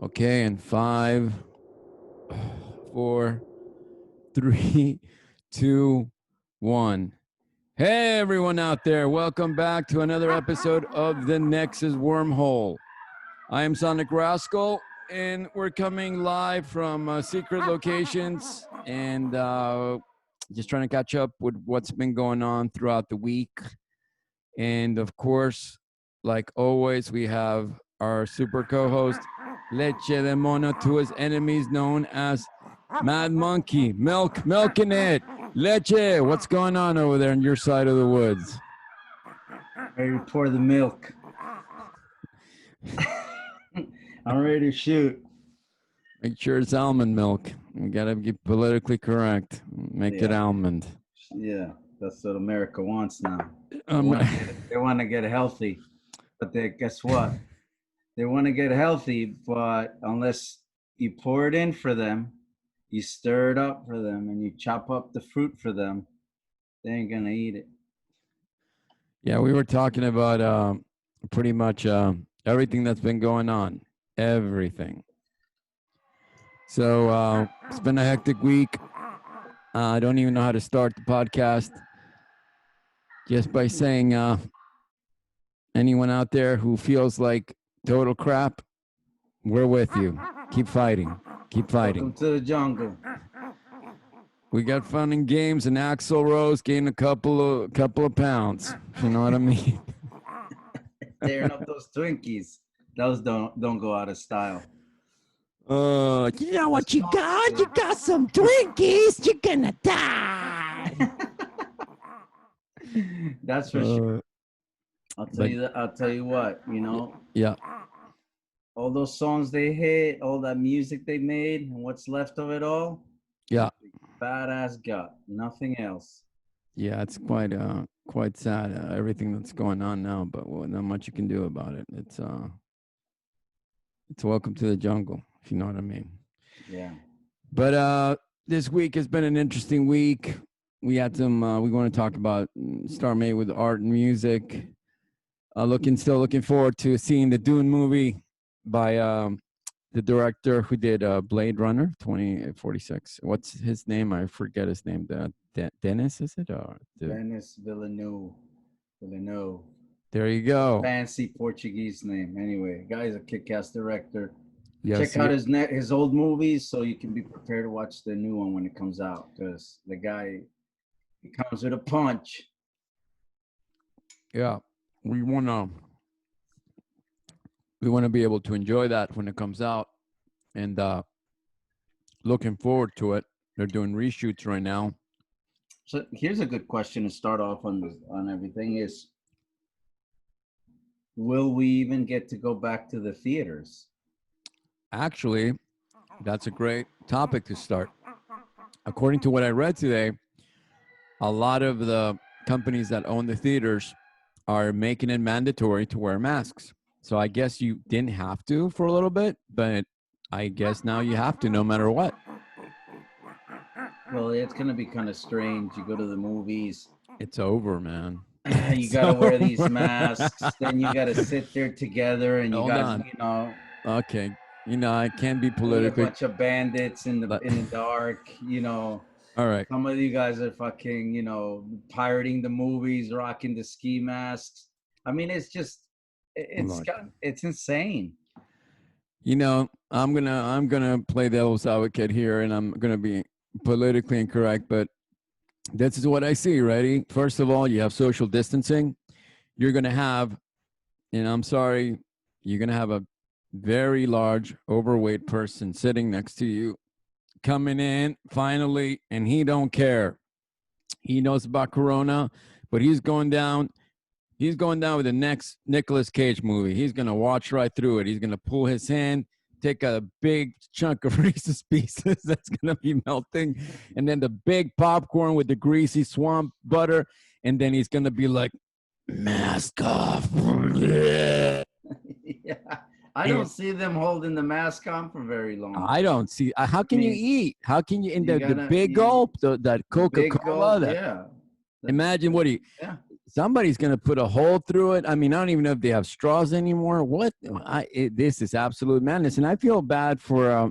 Okay, in 5, 4, 3, 2, 1. Hey, everyone out there. Welcome back to another episode of the Nexus Wormhole. I am Sonic Rascal, and we're coming live from secret locations and just trying to catch up with what's been going on throughout the week. And of course, like always, we have our super co-host, Leche de Mono, to his enemies known as Mad Monkey. Milking it. Leche, what's going on over there on your side of the woods? Ready to pour the milk. I'm ready to shoot. Make sure it's almond milk. We gotta get politically correct. Make it almond. Yeah, that's what America wants now. They Um, want to get healthy, but guess what? They want to get healthy, but unless you pour it in for them, you stir it up for them, and you chop up the fruit for them, they ain't gonna eat it. Yeah, we were talking about pretty much everything that's been going on. Everything. So it's been a hectic week. I don't even know how to start the podcast. Just by saying, anyone out there who feels like total crap, we're with you. Keep fighting. Keep fighting. Welcome to the jungle. We got fun and games, and Axl Rose gained a couple of pounds. You know what I mean? Tearing up those Twinkies. Those don't go out of style. You know what you got? You got some Twinkies. You're gonna die. That's for sure. I'll tell you what. You know. Yeah. All those songs they hit, all that music they made, and what's left of it all. Yeah. Badass gut. Nothing else. Yeah, it's quite sad, everything that's going on now, but not much you can do about it. It's welcome to the jungle, if you know what I mean. Yeah. But this week has been an interesting week. We had some we want to talk about Star Made with art and music. Still looking forward to seeing the Dune movie by the director who did Blade Runner 2046. What's his name? I forget his name. Dennis, is it? Dennis Villeneuve. There you go. Fancy Portuguese name. Anyway, guy's a kick-ass director. Yes, check out his old movies so you can be prepared to watch the new one when it comes out, because the guy, he comes with a punch. Yeah, we want to be able to enjoy that when it comes out, and looking forward to it. They're doing reshoots right now. So here's a good question to start off on everything is, will we even get to go back to the theaters? Actually, that's a great topic to start. According to what I read today, a lot of the companies that own the theaters are making it mandatory to wear masks. So I guess you didn't have to for a little bit, but I guess now you have to no matter what. Well, it's going to be kind of strange. You go to the movies. It's over, man. You got to wear these masks. Then you got to sit there together, and you got, you know. Okay. You know, I can't be politically. A bunch of bandits in the dark, you know. All right. Some of you guys are fucking, you know, pirating the movies, rocking the ski masks. I mean, it's just, it's insane. You know, I'm gonna play devil's advocate here, and I'm gonna be politically incorrect, but this is what I see. Ready? First of all, you have social distancing. You're gonna have, and I'm sorry, you're gonna have a very large, overweight person sitting next to you, coming in finally, and he don't care. He knows about Corona, but he's going down. He's going down with the next Nicolas Cage movie. He's gonna watch right through it. He's gonna pull his hand, take a big chunk of Reese's Pieces that's gonna be melting, and then the big popcorn with the greasy swamp butter, and then he's gonna be like, mask off. Yeah. I don't see them holding the mask on for very long. I don't see. How can you eat? How can you in the big gulp, that Coca-Cola? Yeah. Imagine what he. Yeah. Somebody's going to put a hole through it. I mean, I don't even know if they have straws anymore. What? This is absolute madness. And I feel bad for,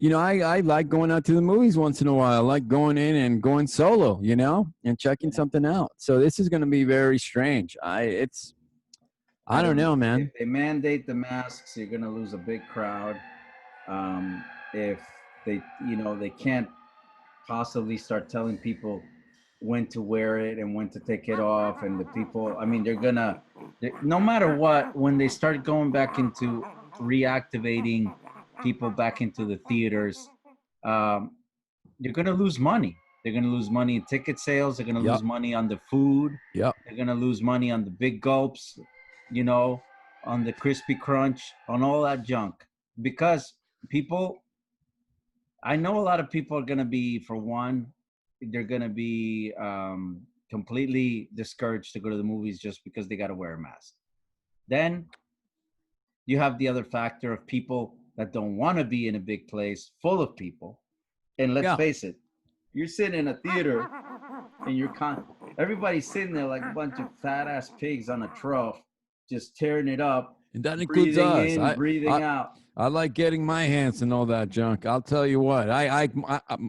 I like going out to the movies once in a while. I like going in and going solo, and checking something out. So this is going to be very strange. I don't know, If man. they mandate the masks, you're going to lose a big crowd. If they can't possibly start telling people when to wear it and when to take it off, and the people, I mean, no matter what, when they start going back into reactivating people back into the theaters, you're going to lose money. They're going to lose money in ticket sales. They're going to lose money on the food. Yep. They're going to lose money on the big gulps, on the crispy crunch, on all that junk. Because I know a lot of people are going to be, for one, they're going to be completely discouraged to go to the movies just because they got to wear a mask. Then you have the other factor of people that don't want to be in a big place full of people. And let's face it, you're sitting in a theater and everybody's sitting there like a bunch of fat ass pigs on a trough, just tearing it up. And that includes us. Breathing out. I like getting my hands and all that junk. I'll tell you what.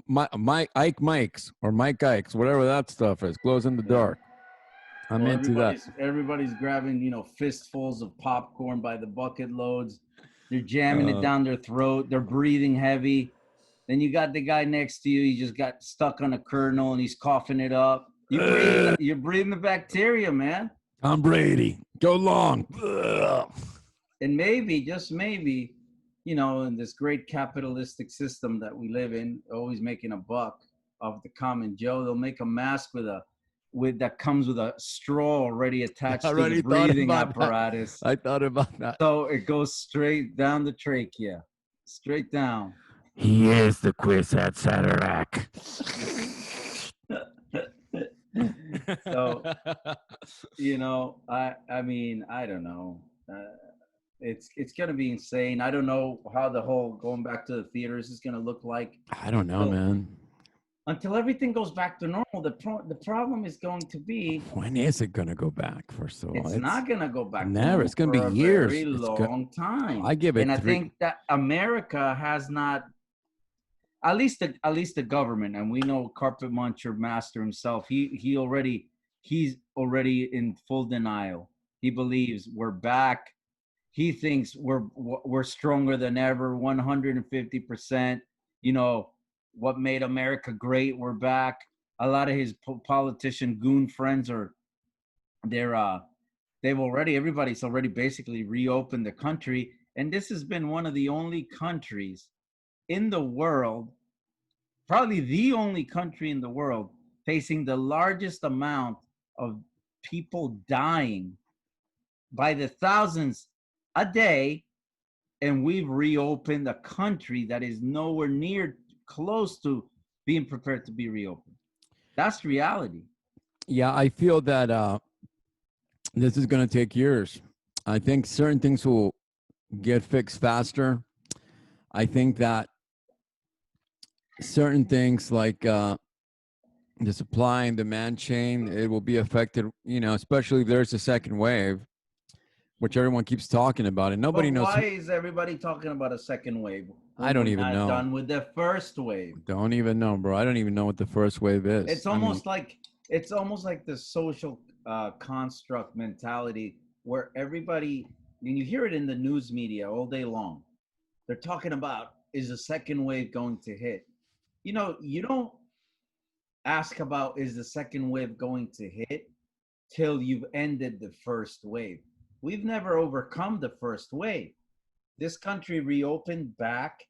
My Ike Mikes or Mike Ikes, whatever that stuff is, glows in the dark. I'm into that. Everybody's grabbing, fistfuls of popcorn by the bucket loads. They're jamming it down their throat. They're breathing heavy. Then you got the guy next to you. He just got stuck on a kernel and he's coughing it up. You're breathing the bacteria, man. Tom Brady, go long. And maybe, just maybe, in this great capitalistic system that we live in, always making a buck off the common Joe, they'll make a mask that comes with a straw already attached to the breathing apparatus. I thought about that. So it goes straight down the trachea, straight down. He is the Quizat Satirac. So, I mean, I don't know. It's going to be insane. I don't know how the whole going back to the theaters is going to look like. I don't know, man. Until everything goes back to normal, the problem is going to be, when is it going to go back? First of all, it's not going to go back. Never. It's going to be years. Very long time. I give it. And I think that America has not. At least the government, and we know Carpet Muncher Master himself. He's already in full denial. He believes we're back. He thinks we're stronger than ever, 150%. What made America great? We're back. A lot of his politician goon friends everybody's already basically reopened the country, and this has been one of the only countries in the world, probably the only country in the world, facing the largest amount of people dying by the thousands a day, and we've reopened a country that is nowhere near close to being prepared to be reopened. That's reality. Yeah, I feel that this is going to take years. I think certain things will get fixed faster. I think that certain things like the supply and demand chain, it will be affected, especially if there's a second wave, which everyone keeps talking about, and nobody knows. Why is everybody talking about a second wave? I don't even know. Done with the first wave. Don't even know, bro. I don't even know what the first wave is. It's almost like the social construct mentality where everybody, and you hear it in the news media all day long. They're talking about, is a second wave going to hit? You don't ask about, is the second wave going to hit till you've ended the first wave. We've never overcome the first wave. This country reopened back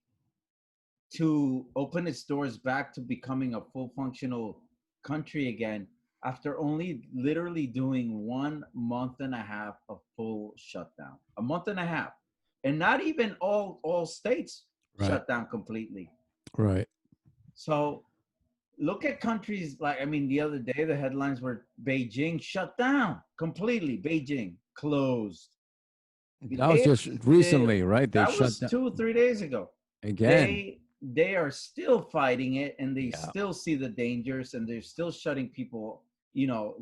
to open its doors back to becoming a full functional country again after only literally doing 1.5 months of full shutdown. 1.5 months. And not even all states shut down completely. Right. So look at countries like, the other day, the headlines were Beijing shut down completely. Beijing closed. That was just recently, right? That was 2 or 3 days ago. Again. They are still fighting it, and they still see the dangers, and they're still shutting people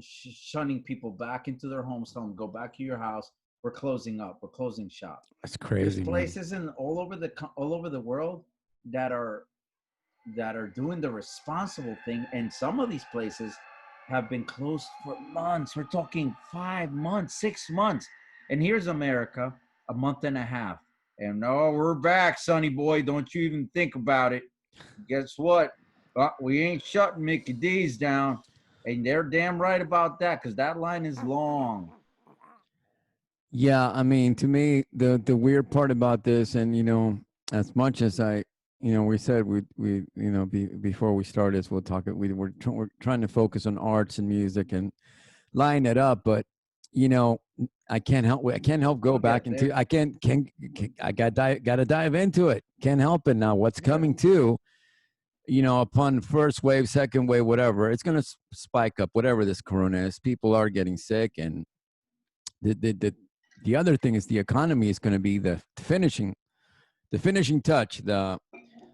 shunning people back into their homes, telling them go back to your house. We're closing up. We're closing shop. That's There's crazy, man. places in all over the world that are doing the responsible thing, and some of these places have been closed for months. We're talking 5 months, 6 months, and here's America, a month and a half, and no, we're back, sonny boy. Don't you even think about it. Guess what? We ain't shutting Mickey D's down, and they're damn right about that because that line is long. Yeah, I mean, to me, the weird part about this, and as much as we said we before we start this, we'll talk. We're trying to focus on arts and music and line it up, but I can't help go We'll back get into there. I gotta dive into it. Can't help it now. What's coming to upon first wave, second wave, whatever, it's gonna spike up. Whatever this corona is, people are getting sick, and the the the, the other thing is the economy is going to be the finishing touch, the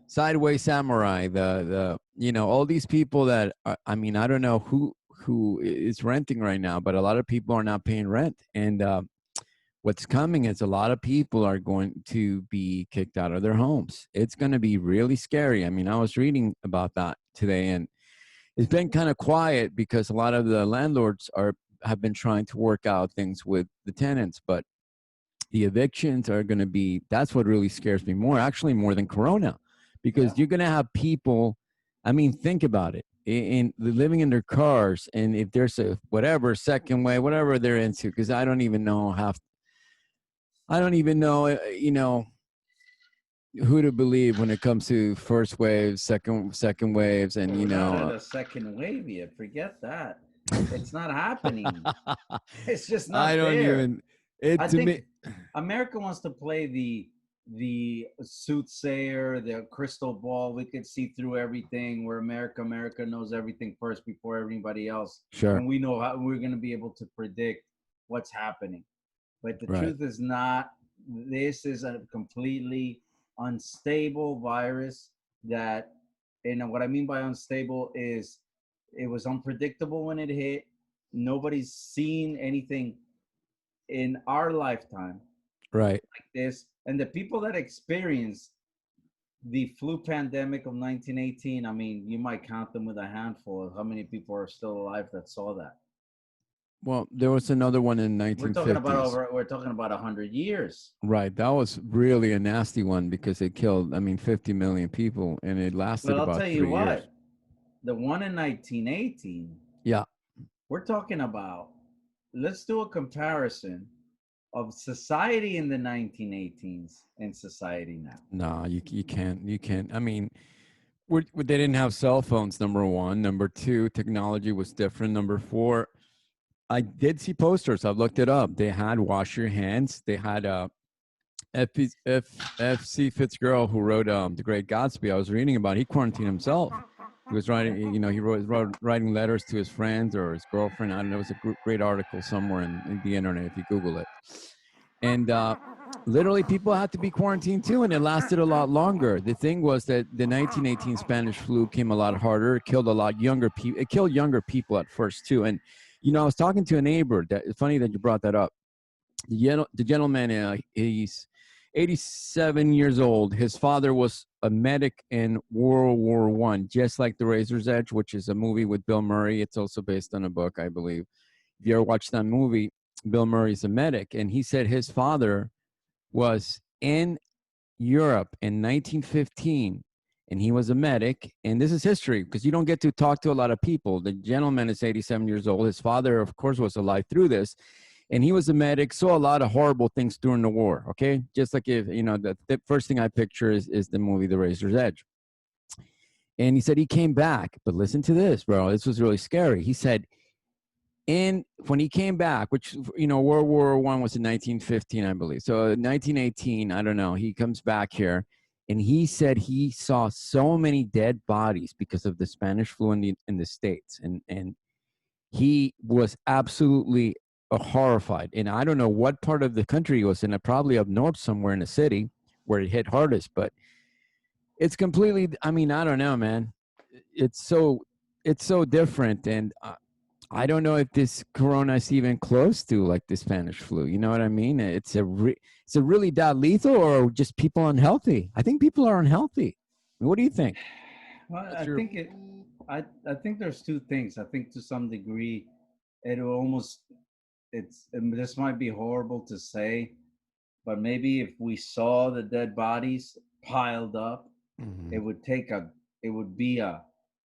sideways samurai, the all these people that are, I mean, I don't know who is renting right now, but a lot of people are not paying rent, and what's coming is a lot of people are going to be kicked out of their homes. It's going to be really scary. I mean, I was reading about that today, and it's been kind of quiet because a lot of the landlords have been trying to work out things with the tenants, but the evictions are going to be, that's what really scares me more, actually more than corona, because Yeah. you're going to have people, I mean, think about it, in living in their cars, and if there's a whatever second wave, whatever they're into, because I don't even know who to believe when it comes to first waves, second waves, and We're not at a second wave yet. Forget that. It's not happening. It's just I not don't there. even it I to me. think America wants to play the soothsayer, the crystal ball. We could see through everything. Where America knows everything first before everybody else, Sure. and we know how we're going to be able to predict what's happening. But the Right. truth is not. This is a completely unstable virus that, and what I mean by unstable is it was unpredictable when it hit. Nobody's seen anything in our lifetime Right. like this. And the people that experienced the flu pandemic of 1918, I mean, you might count them with a handful of how many people are still alive that saw that. Well, there was another one in We're talking about 1950s. we're talking about 100 years. Right. That was really a nasty one because it killed, I mean, 50 million people, and it lasted Well, I'll about tell you 3 years. what, the one in 1918, Yeah. we're talking about, let's do a comparison of society in the 1918s and society now. No, you can't. I mean, they didn't have cell phones. Number one. Number two, technology was different. Number four, I did see posters. I've looked it up. They had wash your hands. They had F.C. Fitzgerald, who wrote The Great Gatsby. I was reading about. He quarantined himself. He was writing, he wrote writing letters to his friends or his girlfriend. I don't know. It was a great article somewhere in the internet if you Google it. And literally, people had to be quarantined too, and it lasted a lot longer. The thing was that the 1918 Spanish flu came a lot harder. It killed a lot younger people. It killed younger people at first too. And I was talking to a neighbor. It's funny that you brought that up. The gentleman, he's 87 years old. His father was a medic in World War One, just like The Razor's Edge, which is a movie with Bill Murray. It's also based on a book, I believe. If you ever watched that movie, Bill Murray's a medic, and he said his father was in Europe in 1915, and he was a medic. And this is history because you don't get to talk to a lot of people. The gentleman is 87 years old. His father, of course, was alive through this, and he was a medic, saw a lot of horrible things during the war. Okay, just like if the first thing I picture is the movie The Razor's Edge. And he said he came back, but listen to this, bro. This was really scary. He said, and when he came back, which World War One was in 1915, I believe. So 1918, I don't know. He comes back here, and he said he saw so many dead bodies because of the Spanish flu in the States, and he was absolutely horrified. And I don't know what part of the country he was in. Probably up north somewhere in the city where it hit hardest. But it's completely. I mean, I don't know, man. It's so different, and I don't know if this corona is even close to like the Spanish flu. You know what I mean? It's a really that lethal, or just people unhealthy. I think people are unhealthy. What do you think? Well, What's your I think there's two things. I think to some degree, it will almost it's and this might be horrible to say, but maybe if we saw the dead bodies piled up, it Mhm. would take a it would be a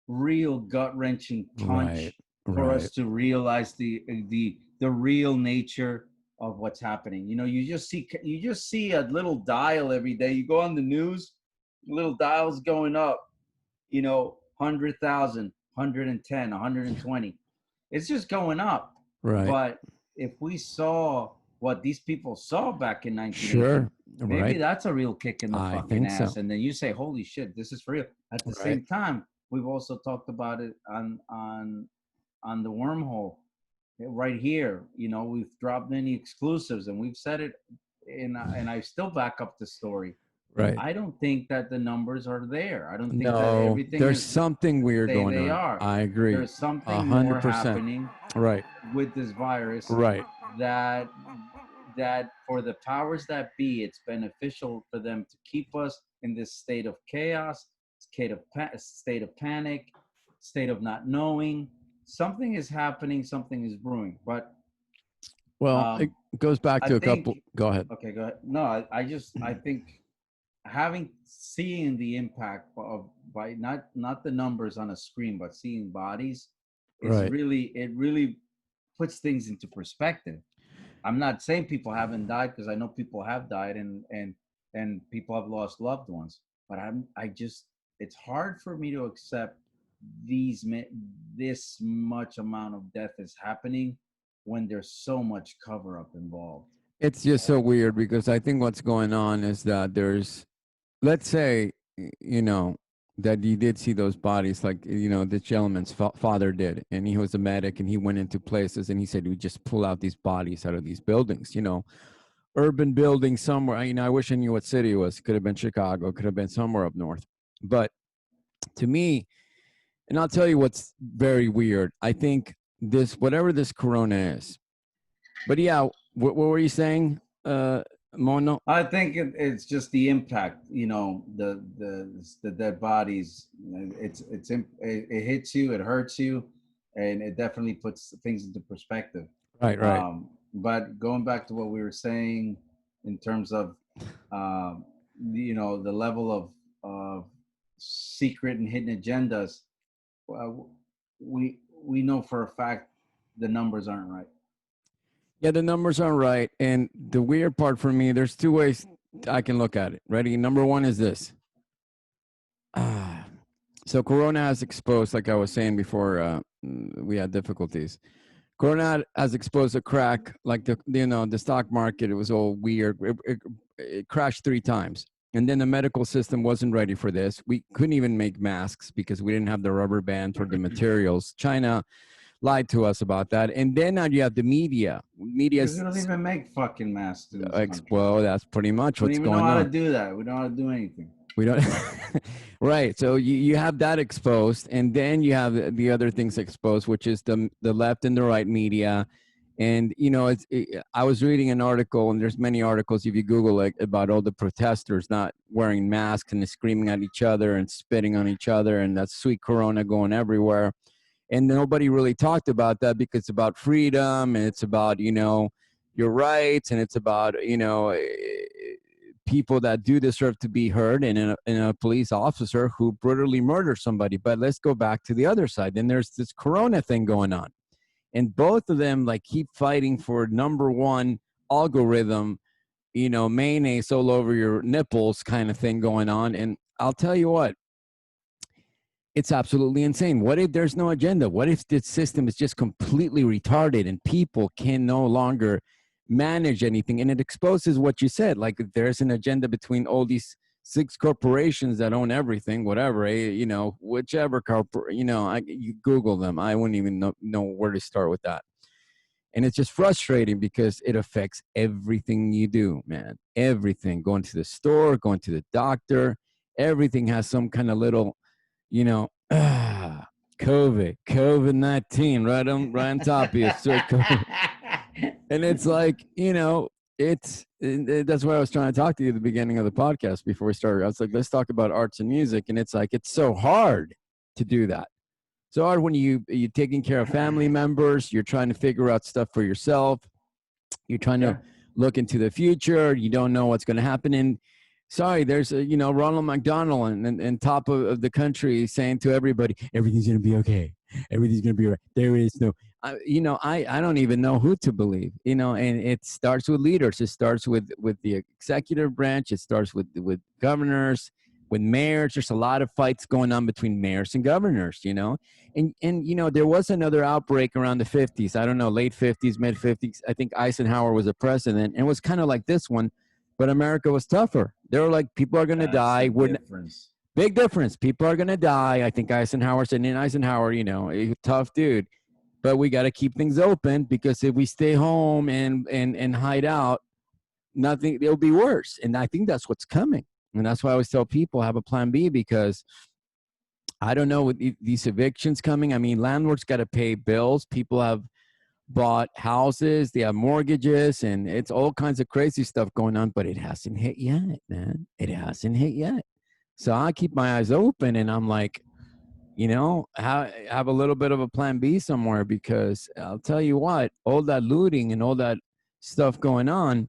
real gut wrenching Right, punch for us right, to realize the real nature of what's happening. You know, you just see a little dial every day. You go on the news, little dials going up. You know, 100,000, 110, 120. It's just going up. right. But if we saw what these people saw back in 1918, Sure, maybe right. that's a real kick in the I fucking think ass. so. And then you say, "Holy shit, this is for real." At the Right, same time, we've also talked about it on the wormhole right here. You know, we've dropped many exclusives, and we've said it, and I still back up the story. right. I don't think that the numbers are there. I don't think that No, everything there's is something weird say going they on. are. I agree, There's something more 100%. happening Right, with this virus right. that for the powers that be, it's beneficial for them to keep us in this state of chaos, state of panic, state of not knowing. Something is happening. Something is brewing. But Well, it um, goes back I to a couple. think. Go ahead. Okay, go ahead. No, I think having seeing the impact of by not the numbers on a screen but seeing bodies is Right. really it really puts things into perspective. I'm not saying people haven't died because I know people have died and people have lost loved ones, but I just it's hard for me to accept this much amount of death is happening when there's so much cover up involved. It's just so weird because I think what's going on is that there's, let's say, that you did see those bodies, like, the gentleman's father did, and he was a medic and he went into places and he said, we just pull out these bodies out of these buildings, urban building somewhere. I wish I knew what city it was. Could have been Chicago, could have been somewhere up north. But to me, and I'll tell you what's very weird. I think this, whatever this corona is, but yeah, what were you saying, Mono? I think it's just the impact, you know, the dead bodies. It hits you, it hurts you, and it definitely puts things into perspective. Right, right. But going back to what we were saying in terms of, you know, the level of secret and hidden agendas, we know for a fact the numbers aren't right. Yeah, the numbers aren't right. And the weird part for me, there's two ways I can look at it. Ready? Number one is this. So Corona has exposed, like I was saying before, we had difficulties. Corona has exposed a crack, like the stock market. It was all weird. It crashed 3 times, and then the medical system wasn't ready for this. We couldn't even make masks because we didn't have the rubber bands or the materials. China lied to us about that, and then now you have the media. Because we Media's don't even make fucking masks in this country. well, that's pretty much We don't what's even know going how to on. do that. We don't know how to do anything. We don't. Right. So you have that exposed, and then you have the other things exposed, which is the left and the right media. And I was reading an article, and there's many articles if you Google, like, about all the protesters not wearing masks and screaming at each other and spitting on each other, and that sweet corona going everywhere. And nobody really talked about that because it's about freedom, and it's about your rights, and it's about people that do deserve to be heard, and a police officer who brutally murdered somebody. But let's go back to the other side. Then there's this corona thing going on, and both of them like keep fighting for number one algorithm, mayonnaise all over your nipples kind of thing going on. And I'll tell you what, it's absolutely insane. What if there's no agenda? What if the system is just completely retarded and people can no longer manage anything? And it exposes what you said, like there's an agenda between all these 6 corporations that own everything, whatever, whichever you Google them. I wouldn't even know where to start with that. And it's just frustrating because it affects everything you do, man. Everything. Going to the store, going to the doctor, everything has some kind of little, you know, COVID-19, right on top of you, sir. COVID. And it's like, that's why I was trying to talk to you at the beginning of the podcast before we started. I was like, let's talk about arts and music. And it's like, it's so hard to do that. So hard when you're taking care of family members, you're trying to figure out stuff for yourself, you're trying Yeah. to look into the future, you don't know what's going to happen. And sorry, there's Ronald McDonald and top of the country saying to everybody, everything's going to be okay. Everything's going to be right. There is no, I don't even know who to believe, and it starts with leaders. It starts with the executive branch. It starts with governors, with mayors. There's a lot of fights going on between mayors and governors, and there was another outbreak around the 50s. I don't know, late 50s, mid 50s. I think Eisenhower was a president, and it was kind of like this one, but America was tougher. They were like, people are going to That's die. the difference. Big difference. People are going to die. I think Eisenhower said, and Eisenhower, a tough dude, but we got to keep things open, because if we stay home and hide out, nothing, it'll be worse. And I think that's what's coming. And that's why I always tell people, have a plan B, because I don't know with these evictions coming. I mean, landlords got to pay bills. People have bought houses, they have mortgages, and it's all kinds of crazy stuff going on, but it hasn't hit yet, man. It hasn't hit yet. So I keep my eyes open, and I'm like, have a little bit of a plan B somewhere, because I'll tell you what, all that looting and all that stuff going on,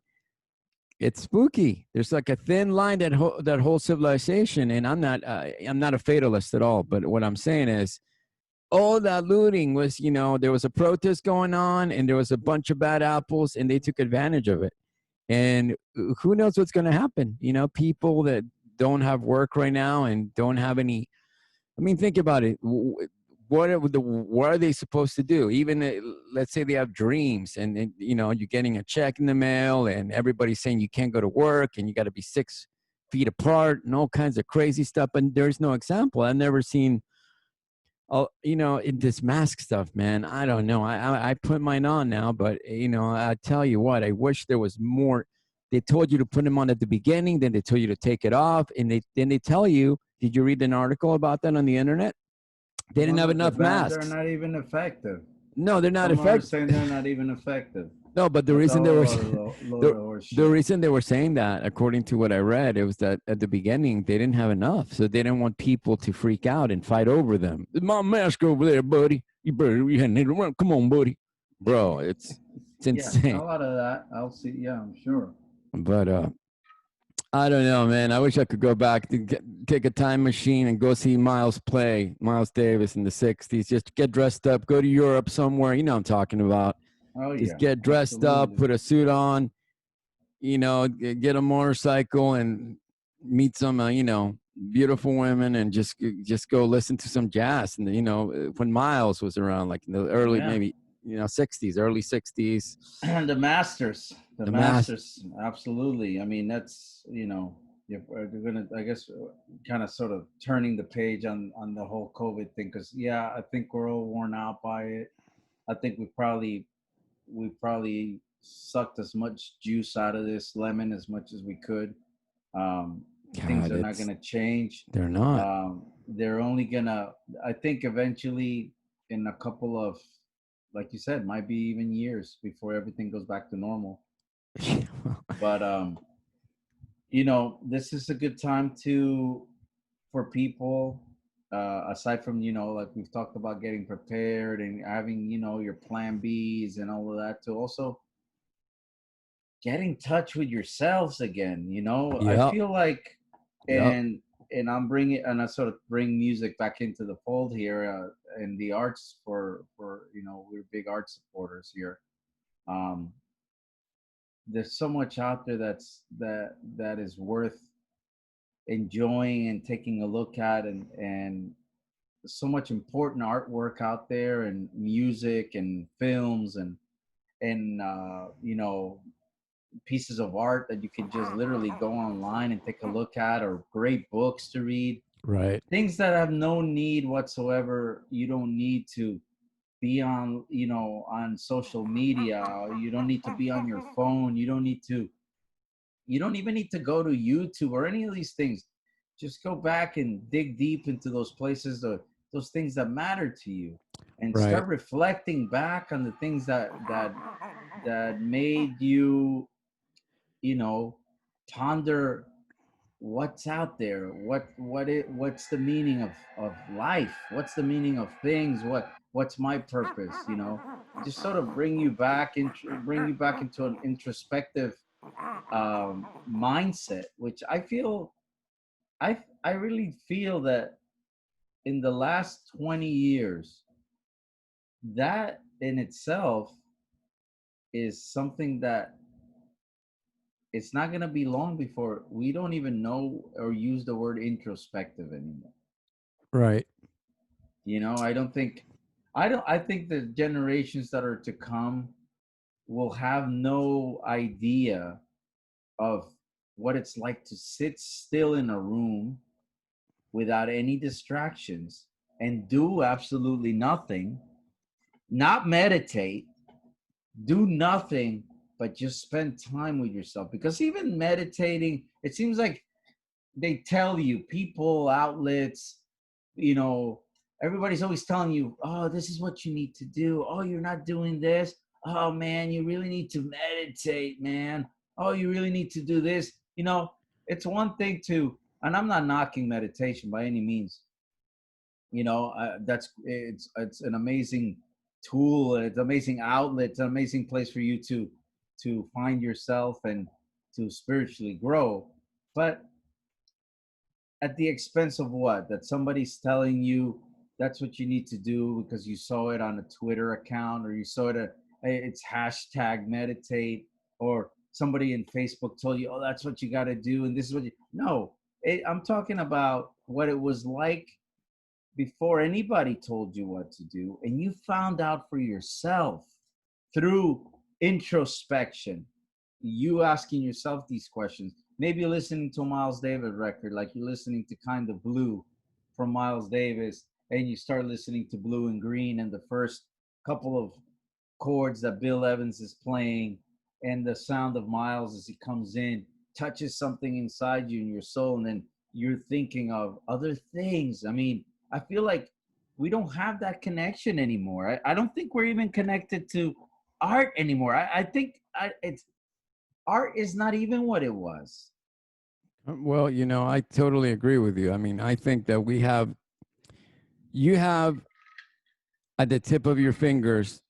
it's spooky. There's like a thin line that whole civilization, and I'm not a fatalist at all, but what I'm saying is, all that looting was, there was a protest going on, and there was a bunch of bad apples, and they took advantage of it. And who knows what's going to happen? People that don't have work right now and don't have any. I mean, think about it. What are they supposed to do? Even let's say they have dreams, and you're getting a check in the mail, and everybody's saying you can't go to work, and you got to be 6 feet apart, and all kinds of crazy stuff. And there's no example. I've never seen. Oh, in this mask stuff, man. I don't know. I put mine on now, but I tell you what, I wish there was more. They told you to put them on at the beginning, then they told you to take it off, and then they tell you. Did you read an article about that on the internet? They didn't have enough They're masks. not even effective. No, they're not Some are effective. saying they're not even effective. No, but the That's reason they were the horseshit. reason they were saying that, according to what I read, it was that at the beginning they didn't have enough, so they didn't want people to freak out and fight over them. My mask over there, buddy. You better come on, buddy. Bro, it's insane. A lot of that. I'll see. Yeah, I'm sure. But I don't know, man. I wish I could go back to take a time machine and go see Miles Davis in the '60s. Just get dressed up, go to Europe somewhere. You know what I'm talking about. Oh yeah. Just get dressed up, put a suit on, get a motorcycle and meet some, beautiful women, and just go listen to some jazz. And when Miles was around, like in the early, maybe '60s, early '60s. And the Masters, absolutely. I mean, that's we're gonna, I guess, kind of sort of turning the page on the whole COVID thing, because I think we're all worn out by it. I think we probably sucked as much juice out of this lemon as much as we could. Things are not going to change. They're not. They're only going to, I think eventually, in a couple of, like you said, might be even years before everything goes back to normal. But, this is a good time for people, aside from, like we've talked about, getting prepared and having, your plan Bs and all of that, to also get in touch with yourselves again. I feel like, and I sort of bring music back into the fold here, and the arts for we're big art supporters here. There's so much out there that is worth enjoying and taking a look at, and so much important artwork out there, and music and films and pieces of art that you can just literally go online and take a look at, or great books to read, right? Things that have no need whatsoever. You don't need to be on on social media. You don't need to be on your phone. You don't even need to go to YouTube or any of these things. Just go back and dig deep into those places, those things that matter to you, and Right. start reflecting back on the things that made you, you know, ponder what's out there, what's the meaning of life, what's the meaning of things, what's my purpose, you know, just sort of bring you back into an introspective mindset, which I feel I really feel that in the last 20 years, that in itself is something that it's not going to be long before we don't even know or use the word introspective anymore. Right. You know, I think the generations that are to come will have no idea of what it's like to sit still in a room without any distractions and do absolutely nothing, not meditate, do nothing, but just spend time with yourself. Because even meditating, it seems like they tell you, people, outlets, you know, everybody's always telling you, oh, this is what you need to do. Oh, you're not doing this. Oh, man, you really need to meditate, man. Oh, you really need to do this. You know, it's one thing to, and I'm not knocking meditation by any means. You know, that's it's an amazing tool. It's an amazing outlet. It's an amazing place for you to find yourself and to spiritually grow. But at the expense of what? That somebody's telling you that's what you need to do because you saw it on a Twitter account, or you saw it it's hashtag meditate, or somebody in Facebook told you, oh, that's what you got to do, and this is what you. No, I'm talking about what it was like before anybody told you what to do, and you found out for yourself through introspection, you asking yourself these questions. Maybe you're listening to a Miles Davis record, like you're listening to Kind of Blue from Miles Davis, and you start listening to Blue and Green, and the first couple of chords that Bill Evans is playing, and the sound of Miles as he comes in touches something inside you in your soul, and then you're thinking of other things. I mean, I feel like we don't have that connection anymore. I don't think we're even connected to art anymore. I think it's art is not even what it was. Well, you know, I totally agree with you. I mean, I think that you have at the tip of your fingers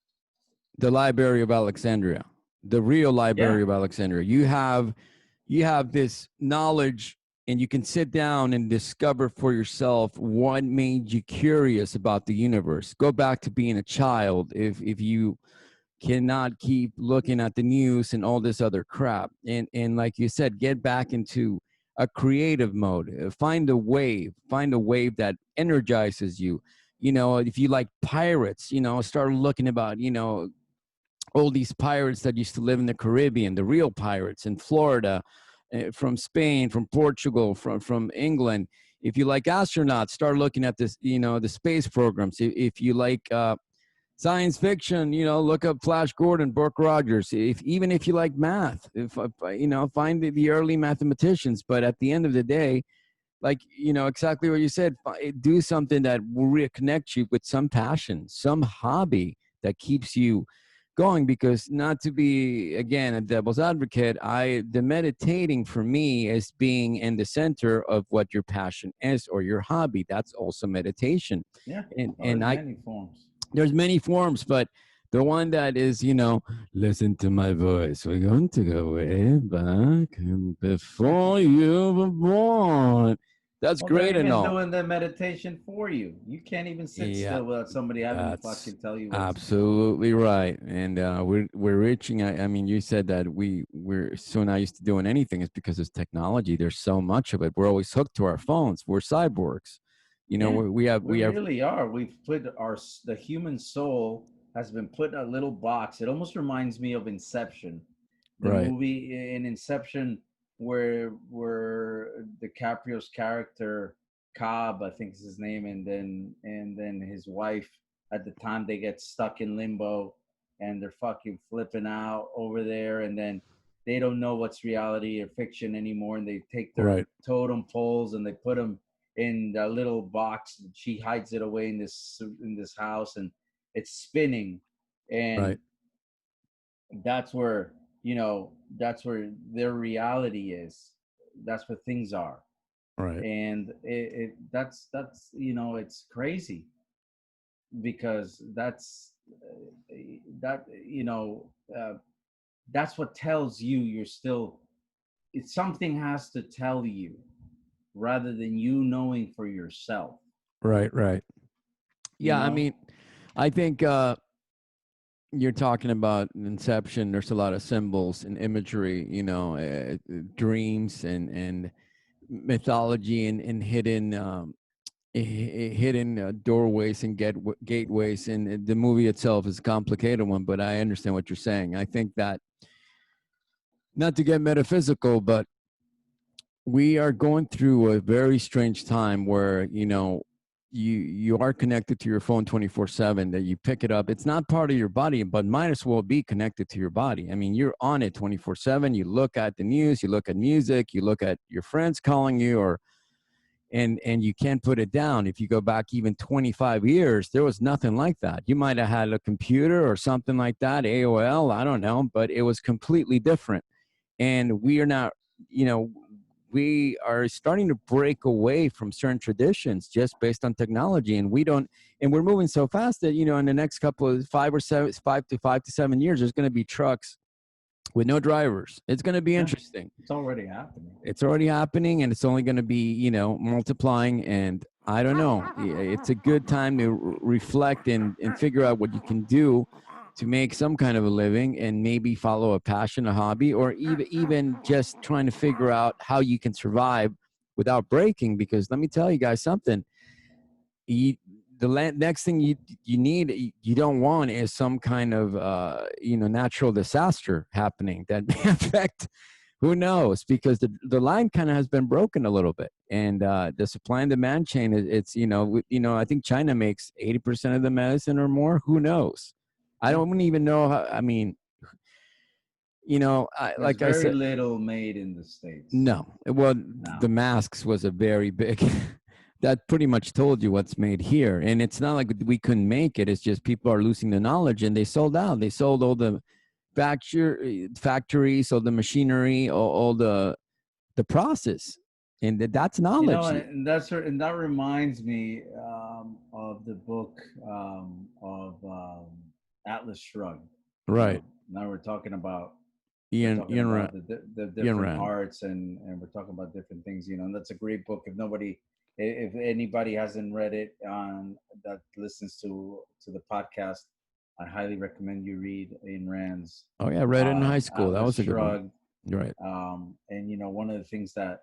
the Library of Alexandria, the real Yeah, Library of Alexandria. You have this knowledge, and you can sit down and discover for yourself what made you curious about the universe. Go back to being a child if you cannot keep looking at the news and all this other crap. And like you said, get back into a creative mode. Find a wave that energizes you. You know, if you like pirates, you know, start looking about, you know, all these pirates that used to live in the Caribbean, the real pirates in Florida, from Spain, from Portugal, from England. If you like astronauts, start looking at this, you know, the space programs. If you like science fiction, you know, look up Flash Gordon, Buck Rogers. Even if you like math, if you know, find the early mathematicians. But at the end of the day, like, you know, exactly what you said, do something that will reconnect you with some passion, some hobby that keeps you going. Because, not to be again a devil's advocate, the meditating for me is being in the center of what your passion is, or your hobby. That's also meditation. yeah. Oh, And there's I many forms. there's many forms, but the one that is, you know, listen to my voice. We're going to go way back and before you were born. That's Well, they're great and even all. doing the meditation for you. You can't even sit Yeah, still without somebody having to that's fucking tell you what to do. absolutely right. And we're reaching. I mean, you said that we're so not used to doing anything. It's because it's technology. There's so much of it. We're always hooked to our phones. We're cyborgs. You know, Yeah, we we have really are. We've put the human soul has been put in a little box. It almost reminds me of Inception, the right, movie in Inception where DiCaprio's character Cobb, I think is his name, and then his wife at the time they get stuck in limbo and they're fucking flipping out over there, and then they don't know what's reality or fiction anymore, and they take their right, totem poles and they put them in the little box. She hides it away in this house, and it's spinning, and Right. that's where, that's where their reality is. That's where things are. Right. And that's it's crazy, because that that's what tells you you're still, it's something has to tell you rather than you knowing for yourself, Right. Right. you Yeah. I know. mean, I think you're talking about Inception. There's a lot of symbols and imagery, dreams and mythology and hidden hidden doorways and gateways. And the movie itself is a complicated one, but I understand what you're saying. I think that, not to get metaphysical, but we are going through a very strange time where you are connected to your phone 24/7, that you pick it up. It's not part of your body, but might as well be connected to your body. I mean, you're on it 24/7. You look at the news, you look at music, you look at your friends calling you, or and you can't put it down. If you go back even 25 years, there was nothing like that. You might have had a computer or something like that, AOL, I don't know, but it was completely different. And we are not, you know we are starting to break away from certain traditions just based on technology. And we don't, and we're moving so fast that, in the next couple of 5 to 7 years, there's going to be trucks with no drivers. It's going to be Yeah, interesting. it's already happening. It's already happening, and it's only going to be, multiplying. And I don't know, it's a good time to reflect and figure out what you can do to make some kind of a living, and maybe follow a passion, a hobby, or even just trying to figure out how you can survive without breaking. Because let me tell you guys something, you, next thing you need, you don't want, is some kind of natural disaster happening that may affect, who knows, because the line kind of has been broken a little bit. And the supply and demand chain, it's I think China makes 80% of the medicine or more. Who knows? I Yeah, don't even know how. I mean, there's like I very said, little made in the States no. Well, the now. masks was a very big. That pretty much told you what's made here, and it's not like we couldn't make it. It's just people are losing the knowledge, and they sold out. They sold all the factories, all the machinery, all the process, and that's knowledge. And that reminds me of the book of Atlas Shrugged. Right. Now we're Ian talking Ian about Rand. the Ian different Rand. arts, and we're talking about different things. And that's a great book. If anybody hasn't read it, that listens to the podcast, I highly recommend you read Ayn Rand's Oh yeah, I read it in high school. That Atlas was a good one. Shrugged. You're right. And one of the things that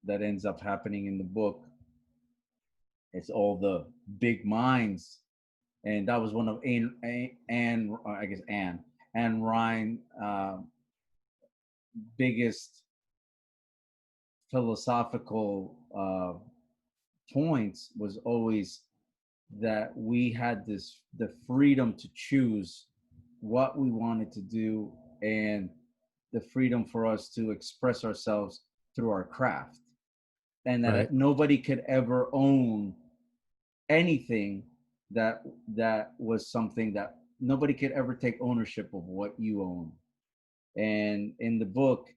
ends up happening in the book, it's all the big minds, and that was one of I guess Anne Ryan biggest philosophical points, was always that we had the freedom to choose what we wanted to do, and the freedom for us to express ourselves through our craft, and Right. that nobody could ever own anything, that was something that nobody could ever take ownership of what you own. And in the book,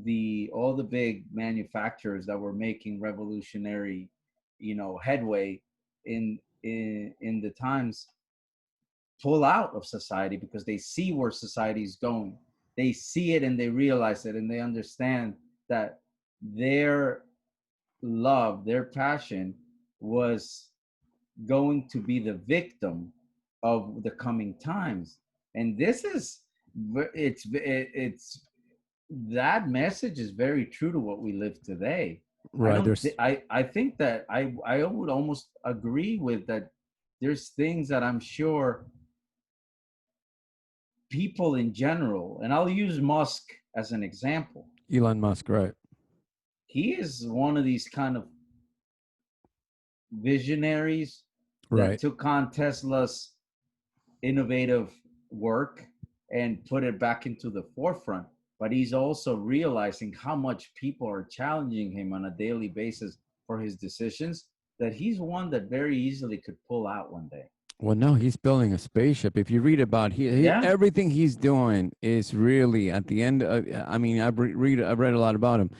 the all the big manufacturers that were making revolutionary, headway in the times, pull out of society because they see where society is going. They see it and they realize it, and they understand that their love, their passion, was going to be the victim of the coming times. And this is, it's that message is very true to what we live today. I Right. don't There's I think that I would almost agree with that. There's things that I'm sure people in general, and I'll use Musk as an example. Elon Musk. Right. He is one of these kind of visionaries that Right. took on Tesla's innovative work and put it back into the forefront. But he's also realizing how much people are challenging him on a daily basis for his decisions, that he's one that very easily could pull out one day. Well, no, he's building a spaceship. If you read about Yeah. everything he's doing is really at the end. I mean, I've read a lot about him.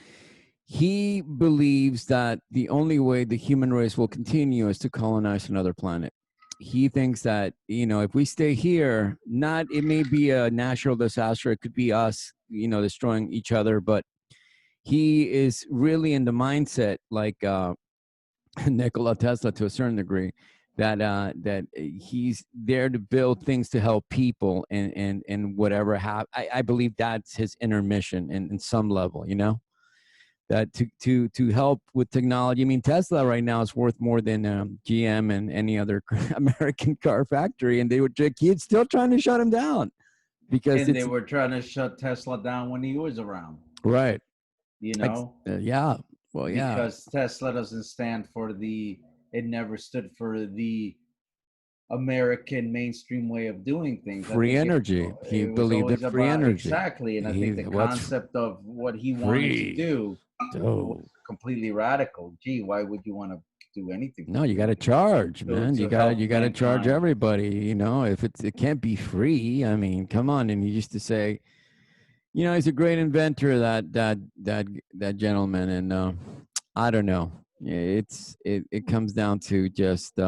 He believes that the only way the human race will continue is to colonize another planet. He thinks that, you know, if we stay here, not, it may be a natural disaster, it could be us, you know, destroying each other, but he is really in the mindset like Nikola Tesla to a certain degree, that that he's there to build things to help people, and whatever I believe that's his inner mission in some level, you know, that to help with technology. I mean, Tesla right now is worth more than GM and any other American car factory, and they were kids still trying to shut him down because And they were trying to shut Tesla down when he was around. Right. You know? Yeah. Well, yeah. Because Tesla doesn't stand for it never stood for the American mainstream way of doing things. Free energy. He believed in free energy. Exactly. And I think the concept of what he wanted to do was completely radical. Gee, why would you want to do anything? No, you got to charge, man. You got to charge everybody. You know, if it can't be free. I mean, come on. And he used to say, you know, he's a great inventor, that gentleman. And I don't know. It comes down to just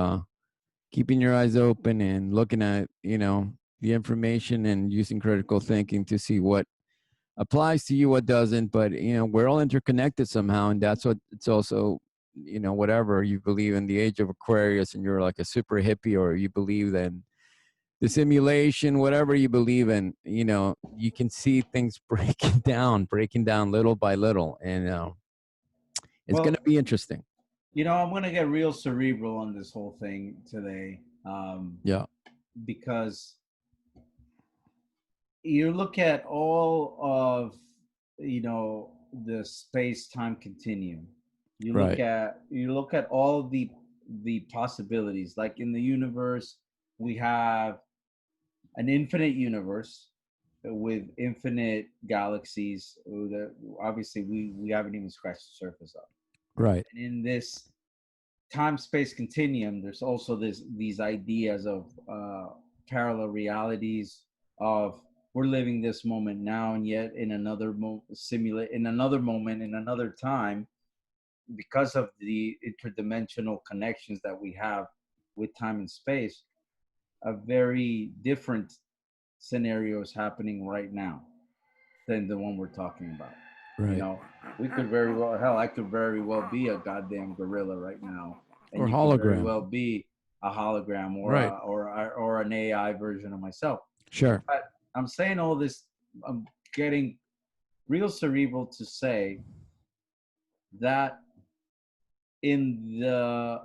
keeping your eyes open and looking at, you know, the information and using critical thinking to see what applies to you, what doesn't. But, you know, we're all interconnected somehow. And that's what it's also, you know, whatever you believe in the age of Aquarius and you're like a super hippie, or you believe in the simulation, whatever you believe in, you know, you can see things breaking down little by little. And it's going to be interesting. You know, I'm going to get real cerebral on this whole thing today. Yeah. Because you look at all of, you know, the space-time continuum. You look at all the possibilities. Like in the universe, we have an infinite universe with infinite galaxies. Obviously, we haven't even scratched the surface of. Right. And in this time-space continuum, there's also these ideas of parallel realities, of we're living this moment now, and yet in another in another moment, in another time, because of the interdimensional connections that we have with time and space, a very different scenarios happening right now than the one we're talking about. Right. You know, we could very well, hell, I could very well be a goddamn gorilla right now, and or you hologram. Could very well be a hologram, or right. or an AI version of myself. Sure. But I'm saying all this. I'm getting real cerebral to say that in the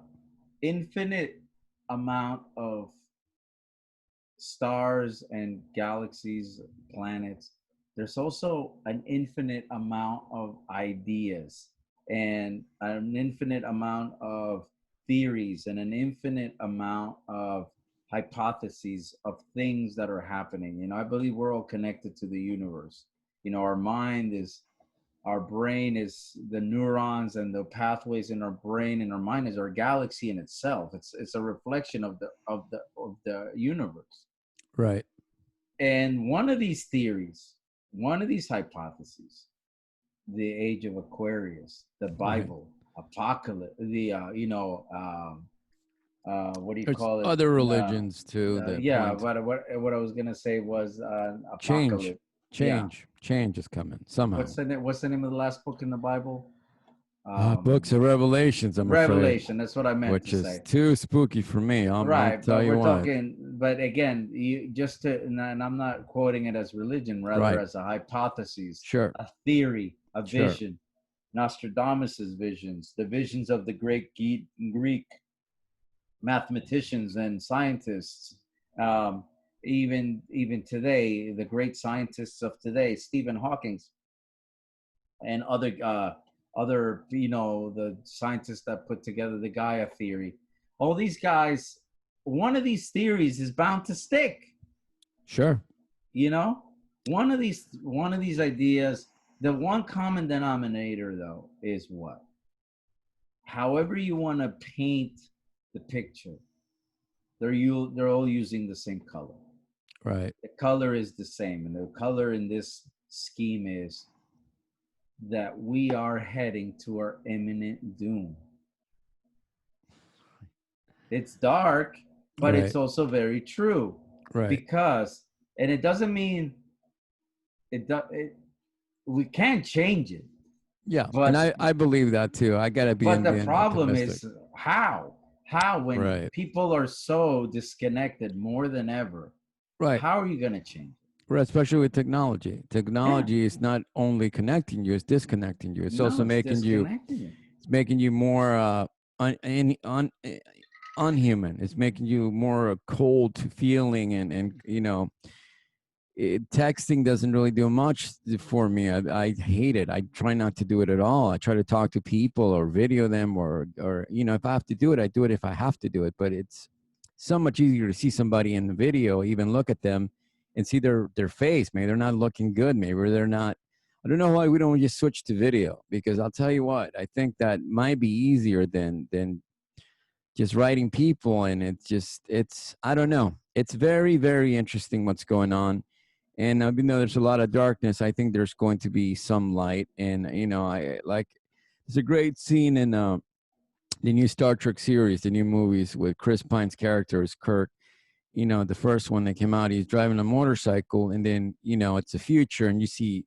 infinite amount of stars and galaxies, planets, there's also an infinite amount of ideas and an infinite amount of theories and an infinite amount of hypotheses of things that are happening. You know, I believe we're all connected to the universe. You know, our brain is the neurons and the pathways in our brain, and our mind is our galaxy in itself. It's a reflection of the universe. Right. And one of these theories, one of these hypotheses, the age of Aquarius, the Bible, apocalypse, the what do you call it? Other religions too. But what I was gonna say was apocalypse. Change is coming somehow. What's the name of the last book in the Bible? Books of Revelations. Revelation. That's what I meant to say. Which is say. Too spooky for me. I'll tell you what. But again, and I'm not quoting it as religion, rather as a hypothesis, a theory, a vision. Nostradamus's visions, the visions of the great Greek mathematicians and scientists. Even today, the great scientists of today, Stephen Hawking, and other, you know, the scientists that put together the Gaia theory. All these guys, one of these theories is bound to stick. Sure. You know, one of these ideas, the one common denominator though is what? however you want to paint the picture, they're all using the same color. Right. The color is the same, and the color in this scheme is that we are heading to our imminent doom. It's dark, but it's Right. also very true, Right. because, and it doesn't mean it, we can't change it, Yeah. And but I believe that too. I gotta be the being problem optimistic. is how when Right. people are so disconnected more than ever, Right. how are you going to change it? Right. Especially with technology. Yeah, Technology is not only connecting you, it's disconnecting you. It's no, also it's making you disconnecting you. it's making you more unhuman. It's making you more cold feeling and texting doesn't really do much for me. I hate it. I try not to do it at all. I try to talk to people or video them or if I have to do it, I do it if I have to do it. But it's so much easier to see somebody in the video, even look at them and see their face. Maybe they're not looking good. Maybe they're not. I don't know why we don't just switch to video, because I'll tell you what, I think that might be easier than just writing people. And it's I don't know. It's very, very interesting what's going on. And even though there's a lot of darkness, I think there's going to be some light. And I like, there's a great scene in the new Star Trek series, the new movies, with Chris Pine's character as Kirk. The first one that came out, he's driving a motorcycle, and then it's the future, and you see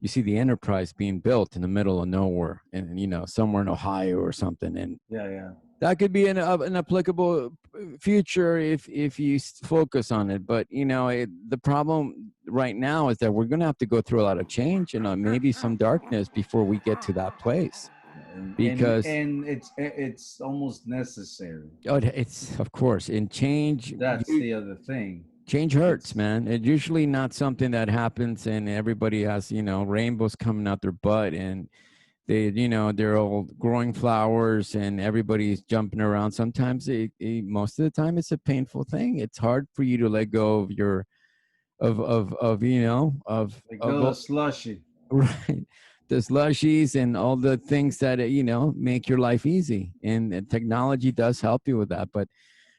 the Enterprise being built in the middle of nowhere, and somewhere in Ohio or something. And Yeah, yeah. that could be an applicable future if you focus on it. But the problem right now is that we're going to have to go through a lot of change and maybe some darkness before we get to that place, because And it's almost necessary. it's, of course, in change. That's the other thing. Change hurts, It's man. It's usually not something that happens and everybody has rainbows coming out their butt, and they're all growing flowers and everybody's jumping around. Sometimes most of the time it's a painful thing. It's hard for you to let go of your of like go slushy. right, the slushies and all the things that make your life easy, and technology does help you with that. But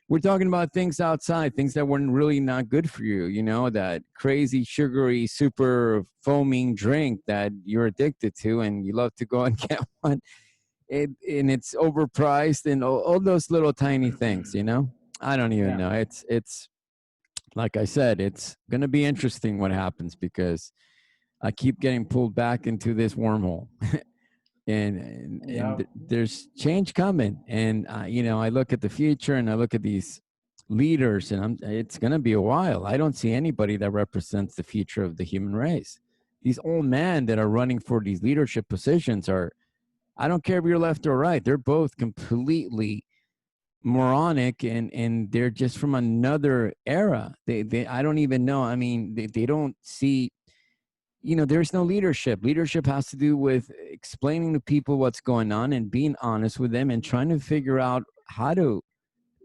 we're talking about things outside, things that weren't really not good for you, that crazy sugary super foaming drink that you're addicted to and you love to go and get one. And it's overpriced, and all those little tiny things. I don't even Yeah. know. It's like I said, it's gonna be interesting what happens, because I keep getting pulled back into this wormhole. And Yeah. there's change coming. And I look at the future and I look at these leaders, and it's going to be a while. I don't see anybody that represents the future of the human race. These old men that are running for these leadership positions are, I don't care if you're left or right, they're both completely moronic, and they're just from another era. They I don't even know. I mean, they don't see, there's no leadership. Leadership has to do with explaining to people what's going on and being honest with them and trying to figure out how to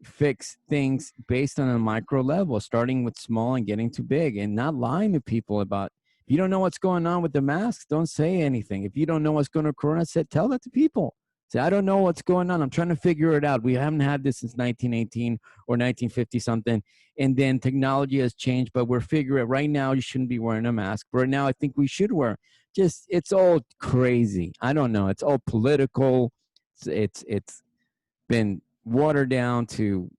fix things based on a micro level, starting with small and getting to big, and not lying to people about, if you don't know what's going on with the masks, don't say anything. If you don't know what's going on with Corona, tell that to people. Say, I don't know what's going on. I'm trying to figure it out. We haven't had this since 1918 or 1950 something. And then technology has changed, but we're figuring it right now. You shouldn't be wearing a mask. But right now, I think we should wear. Just, it's all crazy. I don't know. It's all political. It's been watered down to,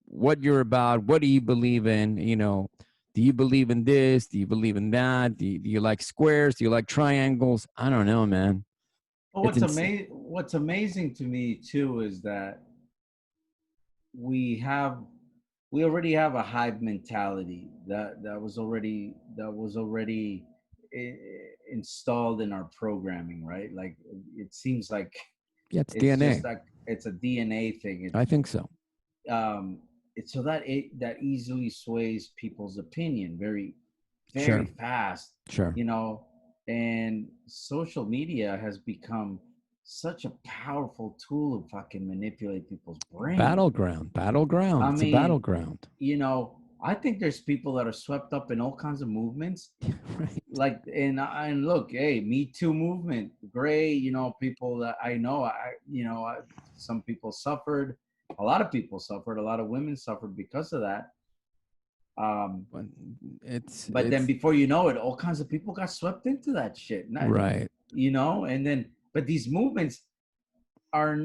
what you're about. What do you believe in? Do you believe in this? Do you believe in that? Do you like squares? Do you like triangles? I don't know, man. Well, It's insane. what's amazing to me too is that we have we already have a hive mentality that was already installed in our programming, right? Like it seems like Yeah, it's it's DNA. just like it's a DNA thing. I think so. It's so that that easily sways people's opinion very Sure. fast, Sure. you know. And social media has become such a powerful tool to fucking manipulate people's brain. Battleground. Battleground. I It's a mean, battleground. you know, I think there's people that are swept up in all kinds of movements. Right. Like, and look, hey, Me Too movement, great. You know, people that I know, some people suffered. A lot of people suffered. A lot of women suffered because of that. Um, But but then it's before you know it, all kinds of people got swept into that shit. Not, right. and then, but these movements are,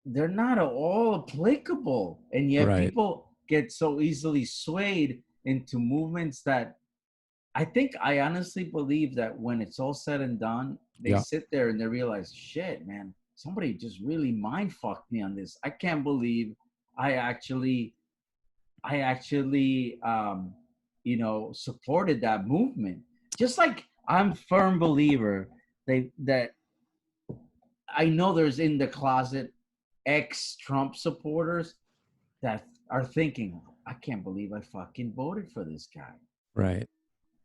they're not at all applicable. And yet Right. people get so easily swayed into movements that I honestly believe that when it's all said and done, they Yeah. sit there and they realize, shit, man, somebody just really mind fucked me on this. I can't believe I actually supported that movement. Just like I'm firm believer that I know there's in the closet ex-Trump supporters that are thinking, I can't believe I fucking voted for this guy. Right.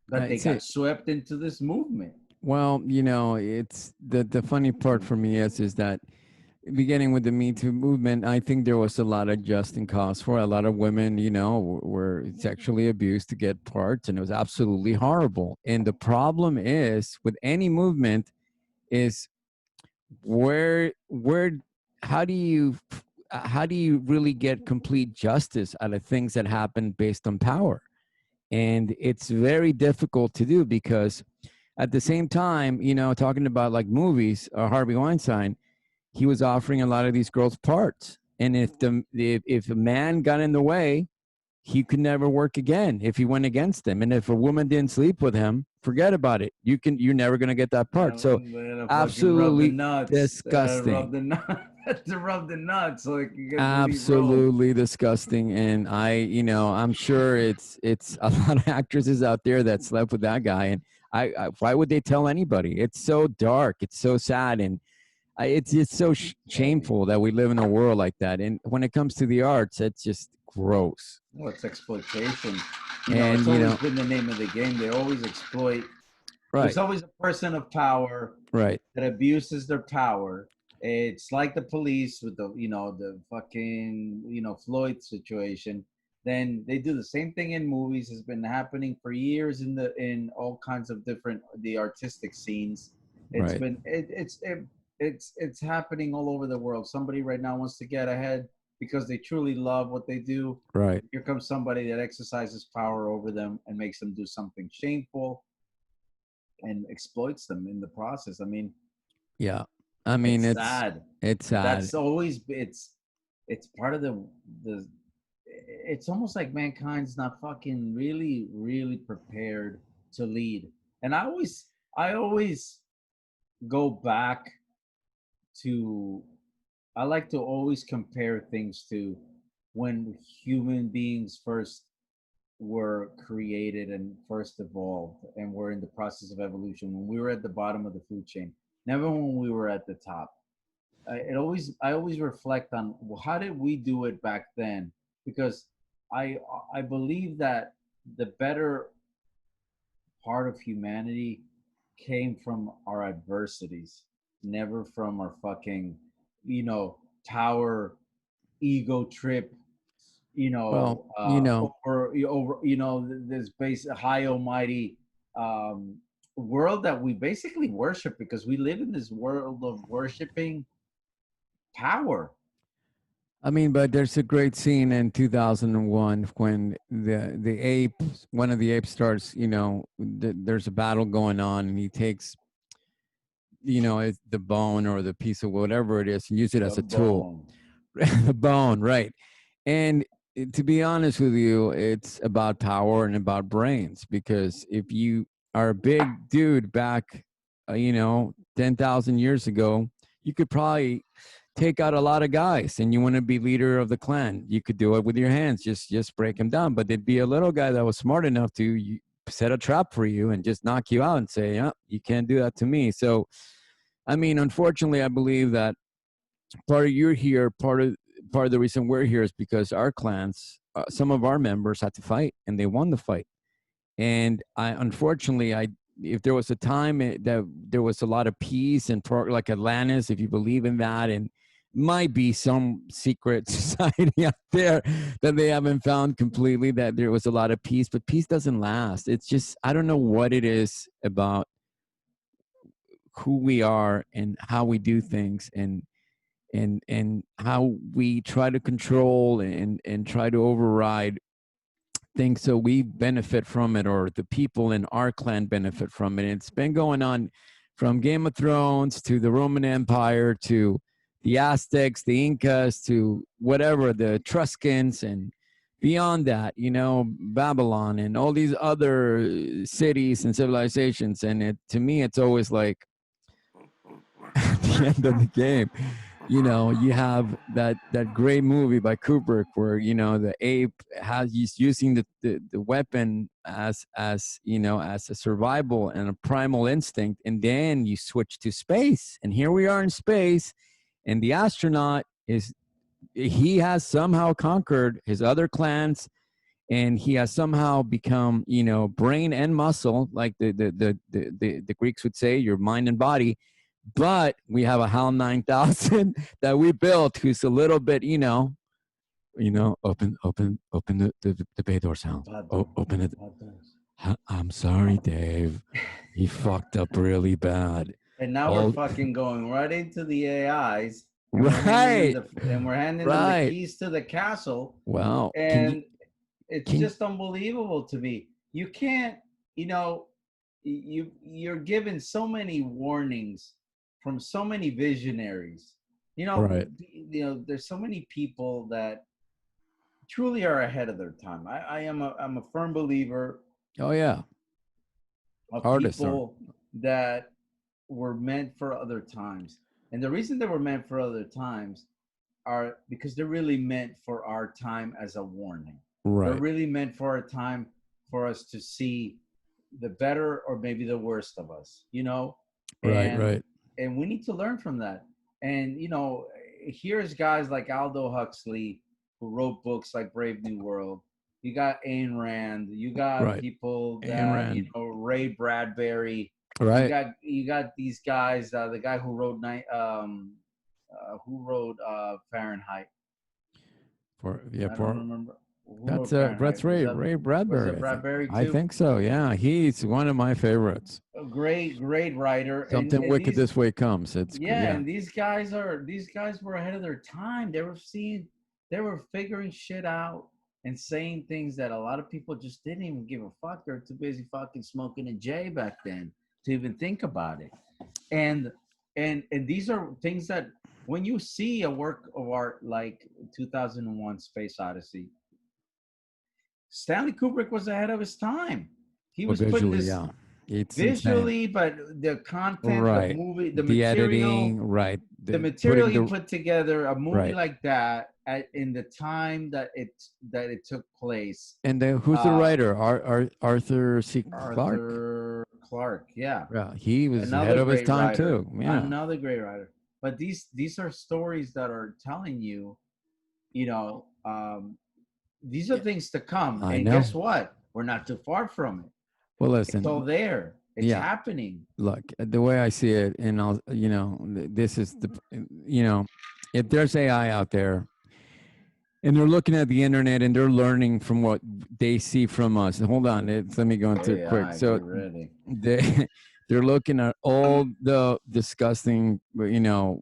But they It's it. got swept into this movement. Well, it's the funny part for me is that beginning with the Me Too movement, I think there was a lot of just cause for a lot of women, were sexually abused to get parts, and it was absolutely horrible. And the problem is with any movement is where how do you really get complete justice out of things that happen based on power? And it's very difficult to do because at the same time, talking about like movies, Harvey Weinstein, he was offering a lot of these girls parts. And if a man got in the way, he could never work again if he went against them. And if a woman didn't sleep with him, forget about it. You're never gonna get that part. So They're gonna fucking rub the absolutely nuts. They gotta rub disgusting. the nuts to rub the nuts so it can get fully rolled. Absolutely disgusting. And I'm sure it's a lot of actresses out there that slept with that guy. And why would they tell anybody? It's so dark. It's so sad. And it's so shameful that we live in a world like that. And when it comes to the arts, it's just gross. Well, it's exploitation. And It's always been the name of the game. They always exploit. There's right, always a person of power right, that abuses their power. It's like the police with the fucking, Floyd situation. Then they do the same thing in movies. Has been happening for years in all kinds of different the artistic scenes. It's right, been it's happening all over the world. Somebody right now wants to get ahead because they truly love what they do. right. Here comes somebody that exercises power over them and makes them do something shameful and exploits them in the process. I mean, Yeah. I mean, it's it's sad, it's but sad. it's part of the it's almost like mankind's not fucking really prepared to lead. And I always go back to I like to always compare things to when human beings first were created and first evolved and were in the process of evolution when we were at the bottom of the food chain, never when we were at the top. I always reflect on, well, how did we do it back then? Because i I believe that the better part of humanity came from our adversities, never from our fucking, tower ego trip, Well, over this base high almighty um, world that we basically worship, because we live in this world of worshiping power. I mean, but there's a great scene in 2001 when the ape, one of the apes starts, there's a battle going on, and he takes, it's the bone or the piece of whatever it is, and use it The as a tool. bone. The bone, right? And to be honest with you, it's about power and about brains. Because if you are a big dude back, 10,000 years ago, you could probably take out a lot of guys. And you want to be leader of the clan, you could do it with your hands, just break them down. But there'd be a little guy that was smart enough to set a trap for you and just knock you out and say, yeah, you can't do that to me. So, I mean, unfortunately, I believe that part of you're here, part of the reason we're here is because our clans, some of our members had to fight, and they won the fight. And unfortunately, if there was a time that there was a lot of peace and like Atlantis, if you believe in that, and might be some secret society out there that they haven't found completely, that there was a lot of peace, but peace doesn't last. It's just, I don't know what it is about who we are and how we do things, and how we try to control and try to override things so we benefit from it, or the people in our clan benefit from it. It's been going on from Game of Thrones to the Roman Empire to the Aztecs, the Incas, to whatever, the Etruscans, and beyond that, Babylon and all these other cities and civilizations. And to me, it's always like at the end of the game, you have that great movie by Kubrick where the ape he's using the weapon as a survival and a primal instinct, and then you switch to space, and here we are in space, and the astronaut he has somehow conquered his other clans, and he has somehow become brain and muscle, like the Greeks would say, your mind and body. But we have a HAL 9000 that we built, who's a little bit, open the bay door sound. Open it. I'm sorry, Dave. He fucked up really bad. And now we're fucking going right into the AIs. And right. We're handing them the keys to the castle. Wow. And it's just unbelievable to me. You can't, you're given so many warnings from so many visionaries. Right. There's so many people that truly are ahead of their time. I'm a firm believer. Oh yeah. Of people that were meant for other times. And the reason they were meant for other times are because they're really meant for our time as a warning. Right. They're really meant for a time for us to see the better or maybe the worst of us, Right. And we need to learn from that. And, here's guys like Aldo Huxley, who wrote books like Brave New World. You got Ayn Rand. You got people that, Ray Bradbury. Right. You got these guys. The guy who wrote Fahrenheit. I don't remember. That's Ray Bradbury. Was it Bradbury too? I think so. Yeah, he's one of my favorites. A great writer. Something wicked this way comes. And these guys were ahead of their time. They were figuring shit out and saying things that a lot of people just didn't even give a fuck. They're too busy fucking smoking a J back then to even think about it. And these are things that when you see a work of art like 2001: Space Odyssey, Stanley Kubrick was ahead of his time. He was putting this visually, but the content, the movie, the material, editing, the material he put together, a movie like that in the time that it took place. And who's the writer? Arthur C. Clarke. Arthur Clarke, yeah. He was ahead of his time too. Yeah. Another great writer. But these are stories that are telling you, these are things to come. And guess what? We're not too far from it. Well, listen. It's all there. It's happening. Look, the way I see it, and this is if there's AI out there, and they're looking at the internet and they're learning from what they see from us. Hold on, let me go into it quick. So they're looking at all the disgusting,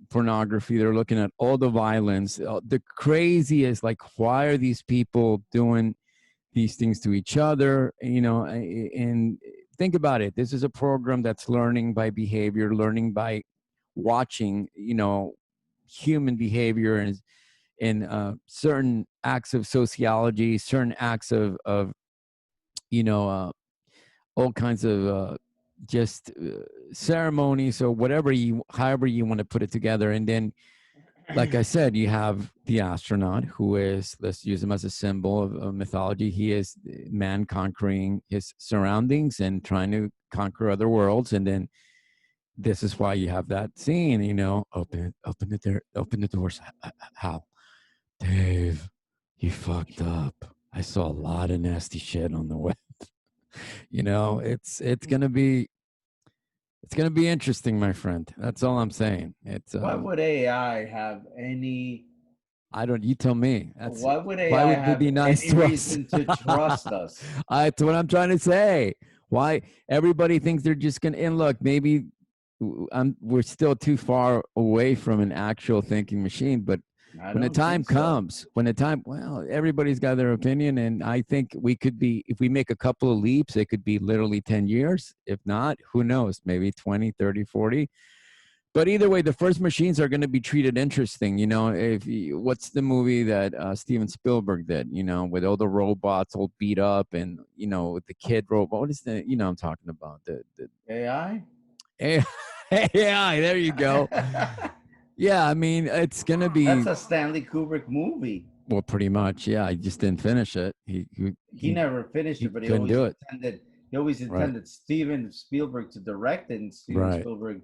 pornography. They're looking at all the violence. The craziest, like, why are these people doing these things to each other? And think about it. This is a program that's learning by behavior, learning by watching, human behavior and certain acts of sociology, certain acts of all kinds of just ceremonies or however you want to put it together. And then, like I said, you have the astronaut, who is, let's use him as a symbol of mythology. He is man conquering his surroundings and trying to conquer other worlds. And then this is why you have that scene, open the doors. How? Dave, you fucked up. I saw a lot of nasty shit on the web. It's gonna be It's going to be interesting, my friend. That's all I'm saying. It's Why would AI have any? I don't. You tell me. That's Why would why AI would they have be nice any to us? reason to trust us? That's what I'm trying to say. Why everybody thinks they're just going to? And look, maybe we're still too far away from an actual thinking machine, but I when the don't time think so. comes, well, everybody's got their opinion, and I think we could be, if we make a couple of leaps, it could be literally 10 years. If not, who knows, maybe 20, 30, 40. But either way, the first machines are going to be treated interesting. You know, if you, what's the movie that Steven Spielberg did? You know, with all the robots all beat up, and you know, with the kid robot. What is the? You know, I'm talking about the AI? AI. There you go. Yeah, I mean, it's gonna That's be, a Stanley Kubrick movie. well, pretty much. Yeah, I just didn't finish it. He never finished He it, but couldn't do it. he always Right. intended Steven Spielberg to direct it, and Steven Right. Spielberg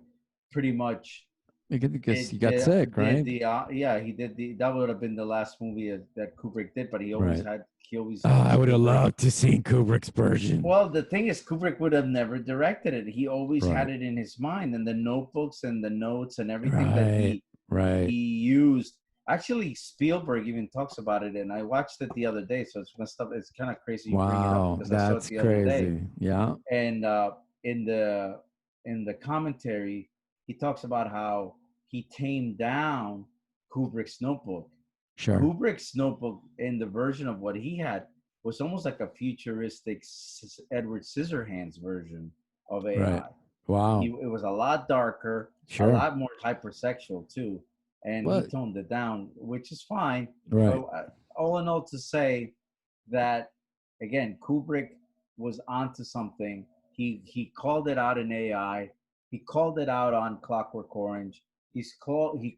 pretty much Because he got sick, did right? the yeah, he did the that would have been the last movie that Kubrick did, but Right. he always Oh, had I would have Spielberg. loved to see Kubrick's version. Well, the thing is, Kubrick would have never directed it. He always had Right. it in his mind, and the notebooks and the notes and everything that Right. Right. he used. Actually, Spielberg even talks about it, and I watched it the other day, so it's messed up. It's kind of crazy you bring it up Wow, because I saw it that's the other day. crazy. Yeah, And in the commentary, he talks about how he tamed down Kubrick's notebook. sure. Kubrick's notebook in the version of what he had was almost like a futuristic Edward Scissorhands version of Right. AI. Wow. It was a lot darker, a Sure. lot more hypersexual too, and he Well, toned it down, which is fine. But right. all in all, to say that again, Kubrick was onto something. He called it out in AI. He called it out on Clockwork Orange. He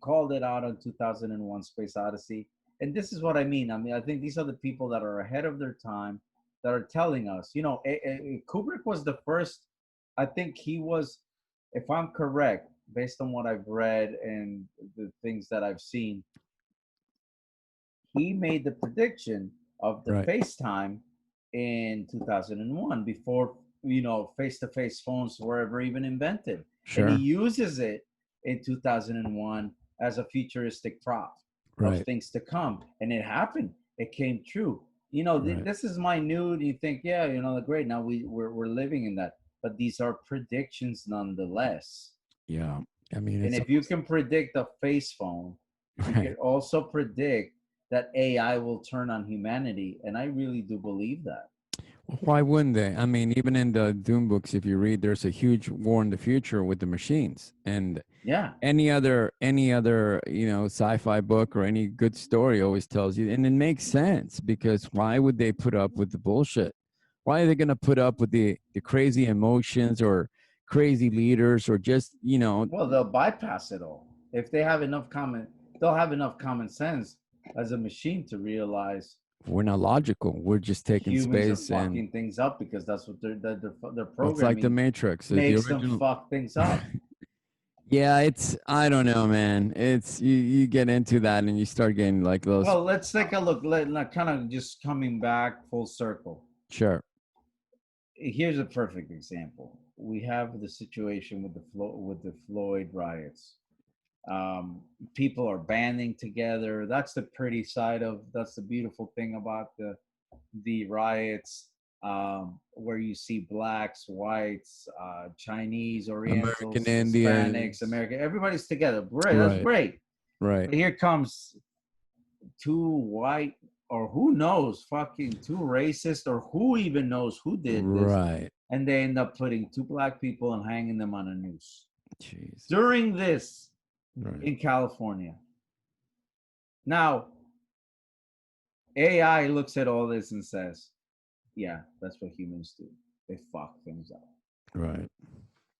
called it out on 2001: Space Odyssey. And this is what I mean. I mean, I think these are the people that are ahead of their time that are telling us. You know, Kubrick was the first. I think he was, if I'm correct, based on what I've read and the things that I've seen, he made the prediction of the Right. FaceTime in 2001 before face-to-face phones were ever even invented, and he Sure. uses it in 2001 as a futuristic prop of Right. things to come, and it happened. It came true. You know, Right. this is minute. You think, yeah, you know, great. Now we're living in that, but these are predictions nonetheless. Yeah. I mean, And it's if you can predict a face phone, you can right. also predict that AI will turn on humanity. And I really do believe that. Why wouldn't they? I mean, even in the Doom books, if you read, there's a huge war in the future with the machines, and Yeah. any other sci-fi book or any good story always tells you, and it makes sense, because why would they put up with the bullshit? Why are they going to put up with the crazy emotions or crazy leaders, or just Well, they'll bypass it all. If they have they'll have enough common sense as a machine to realize we're not logical, we're just taking humans are space, and fucking things up because that's what their it's like the programming Matrix, the makes them original. fuck things up. Yeah, it's, I don't know, man. It's, you get into that and you start getting like those. Well, let's take a look. Kind of just coming back full circle. Sure. Here's a perfect example. We have the situation with the Floyd riots. People are banding together. That's the pretty side of. That's the beautiful thing about the riots, where you see blacks, whites, Chinese, American Orientals, Hispanics, Indians. American. Everybody's together. Great. That's Right. great. Right. But here comes two white, or who knows, fucking two racist, or who even knows who did this, Right. and they end up putting two black people and hanging them on a noose Jeez. during this Right. in California. Now, AI looks at all this and says, yeah, that's what humans do. They fuck things up. Right.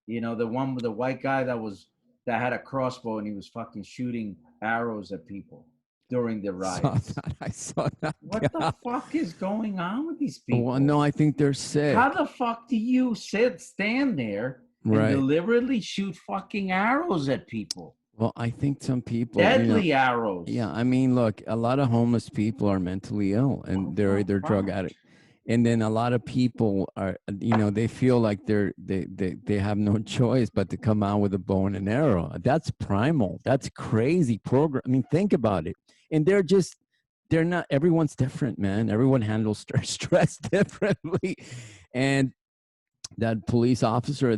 You know, the one with the white guy that had a crossbow and he was fucking shooting arrows at people during the Saw riots. that. I saw that. What the fuck is going on with these Well, people? no, I think they're How sick. the fuck do you stand there and Right. deliberately shoot fucking arrows at people? Well, I think some people, Deadly arrows. yeah, I mean, look, a lot of homeless people are mentally ill, and What they're the either drug fuck? addict. And then a lot of people are, they feel like they have no choice but to come out with a bow and an arrow. That's primal. That's crazy program. I mean, think about it. And they're not, everyone's different, man. Everyone handles stress differently. And that police officer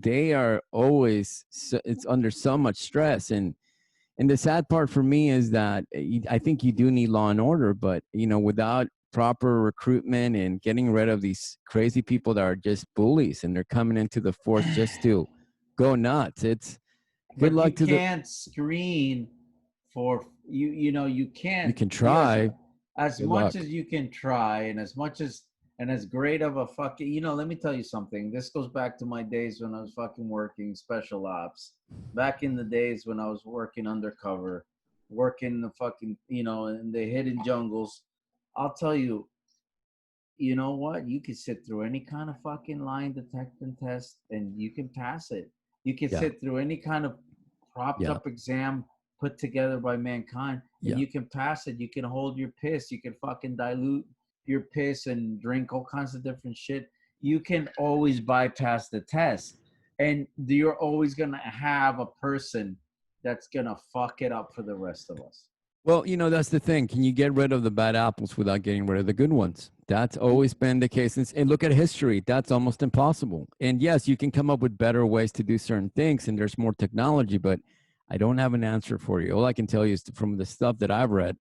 they are always it's under so much stress. And the sad part for me is that I think you do need law and order, but without proper recruitment and getting rid of these crazy people that are just bullies and they're coming into the force just to go nuts, it's good But you luck to the. can't screen for you You can't can you try. as Good much luck. as you can try, and as much as and as great of a fucking let me tell you something. This goes back to my days when I was fucking working special ops, back in the days when I was working undercover, working the fucking in the hidden jungles. I'll tell you, you know what? You can sit through any kind of fucking line detecting test and you can pass it. You can Yeah. sit through any kind of propped Yeah. up exam put together by mankind and Yeah. you can pass it. You can hold your piss. You can fucking dilute your piss and drink all kinds of different shit. You can always bypass the test. And you're always going to have a person that's going to fuck it up for the rest of us. Well, that's the thing. Can you get rid of the bad apples without getting rid of the good ones? That's always been the case. And look at history. That's almost impossible. And yes, you can come up with better ways to do certain things, and there's more technology, but I don't have an answer for you. All I can tell you is from the stuff that I've read,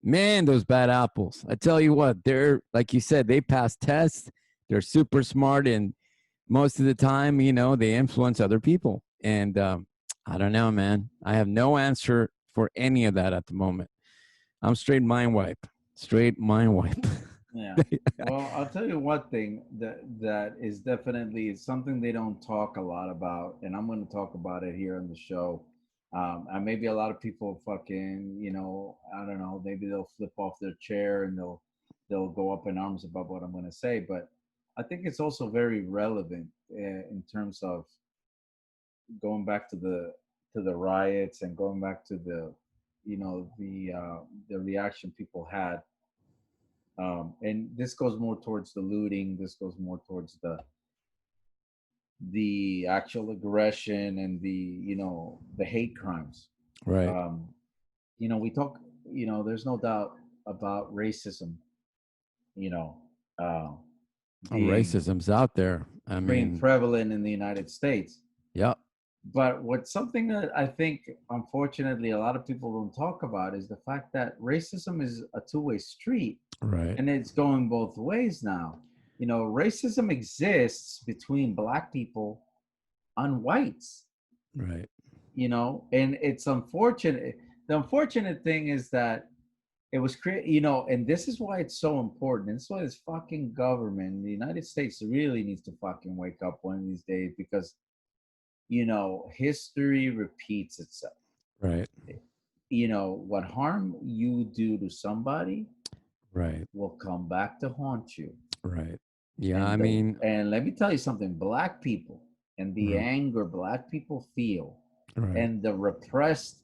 man, those bad apples. I tell you what, they're, like you said, they pass tests. They're super smart. And most of the time, they influence other people. And I don't know, man. I have no answer for any of that at the moment. I'm straight mind wipe. Straight mind wipe. Yeah. Well, I'll tell you one thing that is definitely something they don't talk a lot about, and I'm going to talk about it here on the show. And maybe a lot of people fucking, I don't know, maybe they'll flip off their chair and they'll go up in arms about what I'm going to say, but I think it's also very relevant in terms of going back to the riots and going back to the reaction people had, and this goes more towards the looting. This goes more towards the actual aggression and the hate crimes. Right. Um, we talk. There's no doubt about racism. You know, uh, Oh, being racism's out there. I being mean, prevalent in the United States. yeah. But what's something that I think, unfortunately, a lot of people don't talk about is the fact that racism is a two-way street, Right. and it's going both ways now. Racism exists between black people and whites. Right. And it's unfortunate. The unfortunate thing is that it was created. And this is why it's so important. And so this fucking government, the United States, really needs to fucking wake up one of these days, because history repeats itself. Right. What harm you do to somebody Right. will come back to haunt you. Right. Yeah. I And mean, and let me tell you something, black people and the right. anger black people feel Right. and the repressed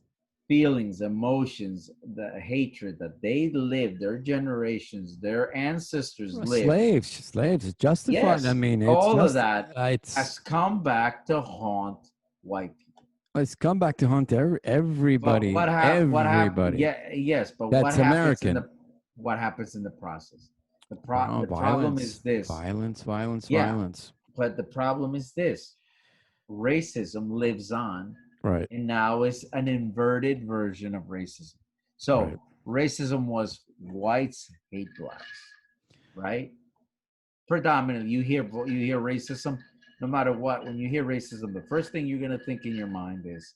feelings, emotions, the hatred that they lived, their generations, their ancestors Well, lived. slaves is justified. I Yes, mean, it's all of just, that has come back to haunt white people. it's come back to haunt But everybody, what happened? everybody Yeah, yes. But that's American. what happens in the process? Oh, The problem is violence, this. violence, violence, Yeah, violence. but the problem is this: racism lives on, Right. and now it's an inverted version of racism. Right. So racism was whites hate blacks, right? Predominantly, you hear racism. No matter what, when you hear racism, the first thing you're gonna think in your mind is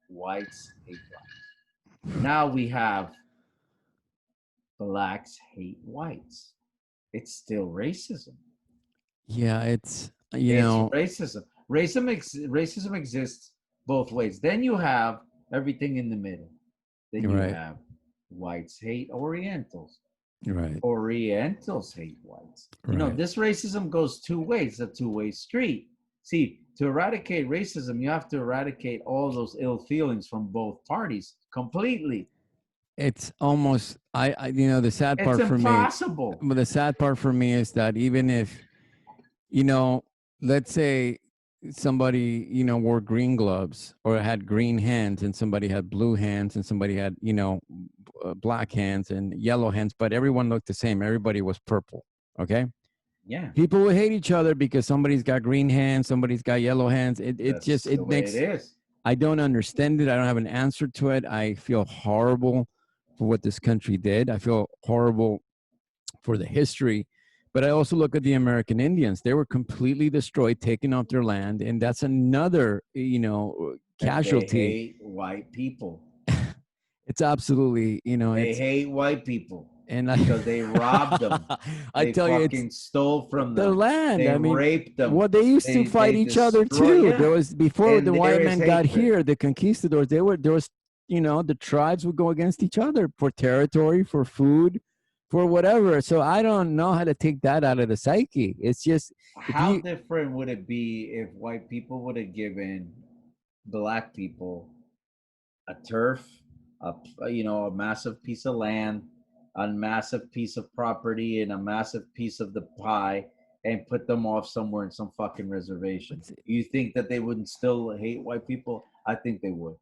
whites hate blacks. Now we have blacks hate whites. It's still racism. Yeah. It's, It's racism. Racism exists both ways. Then you have everything in the middle. Then you right. have whites hate Orientals. Right. Orientals hate whites. Right. This racism goes two ways, a two-way street. See, to eradicate racism, you have to eradicate all those ill feelings from both parties completely. it's almost you know, the sad It's part for me, impossible. but the sad part for me is that even if, you know, let's say somebody, you know, wore green gloves or had green hands and somebody had blue hands and somebody had, you know, black hands and yellow hands, but everyone looked the same. Everybody was purple. Okay. Yeah, People will hate each other because somebody's got green hands, somebody's got yellow hands. It just, that's the it way it makes, is. I don't understand it. I don't have an answer to it. I feel horrible for what this country did. I feel horrible for the history. But I also look at the American Indians. They were completely destroyed, taken off their land. And that's another, you know, And they casualty. hate white people. It's absolutely, you know, They it's, hate white people and because they robbed them. I They tell you, it's fucking stole from their them. land. They I mean, raped them. well, they used to fight They each other destroy. too. There Yeah, was, before the and white there is men got hatred. here, the conquistadors, there was, you know, the tribes would go against each other for territory, for food, for whatever. So I don't know how to take that out of the psyche. It's just, if How you, different would it be if white people would have given black people a turf, a massive piece of land, a massive piece of property, and a massive piece of the pie, and put them off somewhere in some fucking reservation? You think that they wouldn't still hate white people? I think they would.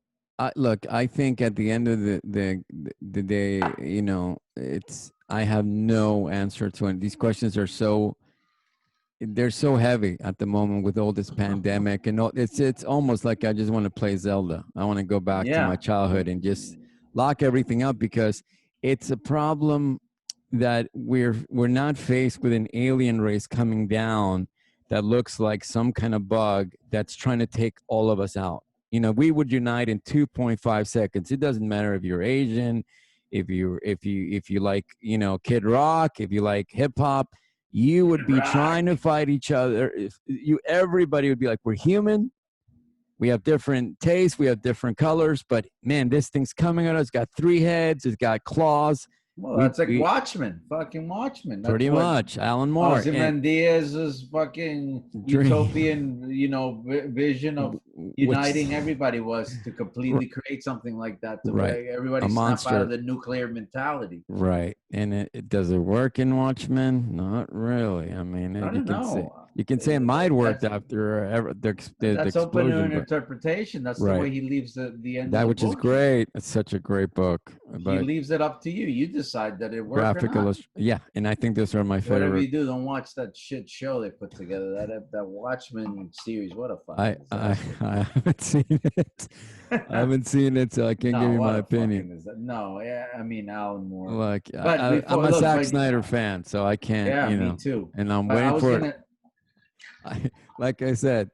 look, I think at the end of the day, you know, it's, I have no answer to it. These questions are so, they're so heavy at the moment with all this pandemic and all, it's almost like I just want to play Zelda. I want to go back to my Yeah. childhood and just lock everything up, because it's a problem that we're not faced with an alien race coming down that looks like some kind of bug that's trying to take all of us out. You know, we would unite in 2.5 seconds. It doesn't matter if you're Asian, if you like, you know, Kid Rock, if you like hip hop, you would be Rock. trying to fight each other. If you, everybody would be like, we're human. We have different tastes. We have different colors. But man, this thing's coming at us. It's got three heads. It's got claws. Well, We, that's like we Watchmen, fucking Watchmen. That's pretty what much Alan Moore and Ozymandias's fucking dream, utopian, vision of which uniting everybody was to completely create something like that, to right, where a everybody snap out of monster, the nuclear mentality. right? And it does it work in Watchmen? Not really. I mean, I don't know. you can say it might work That's after the that's open to explosion, an but interpretation. That's the right. way he leaves the end of That the which is book. great. It's such a great book. He But leaves it up to you. You decide that it worked or graphic not. illustration, yeah. And I think those are my Whatever favorite. you do, don't watch that shit show they put together. That Watchmen series. What a fucking I disaster. I haven't seen it. I haven't seen it, so I can't give No, you what my a opinion. fucking is that? No, yeah, I mean Alan Moore. Like But I'm before, a look, Zack but Snyder fan, so I can't, yeah, you me know. too. And I'm But I waiting was for it. gonna. Like I said,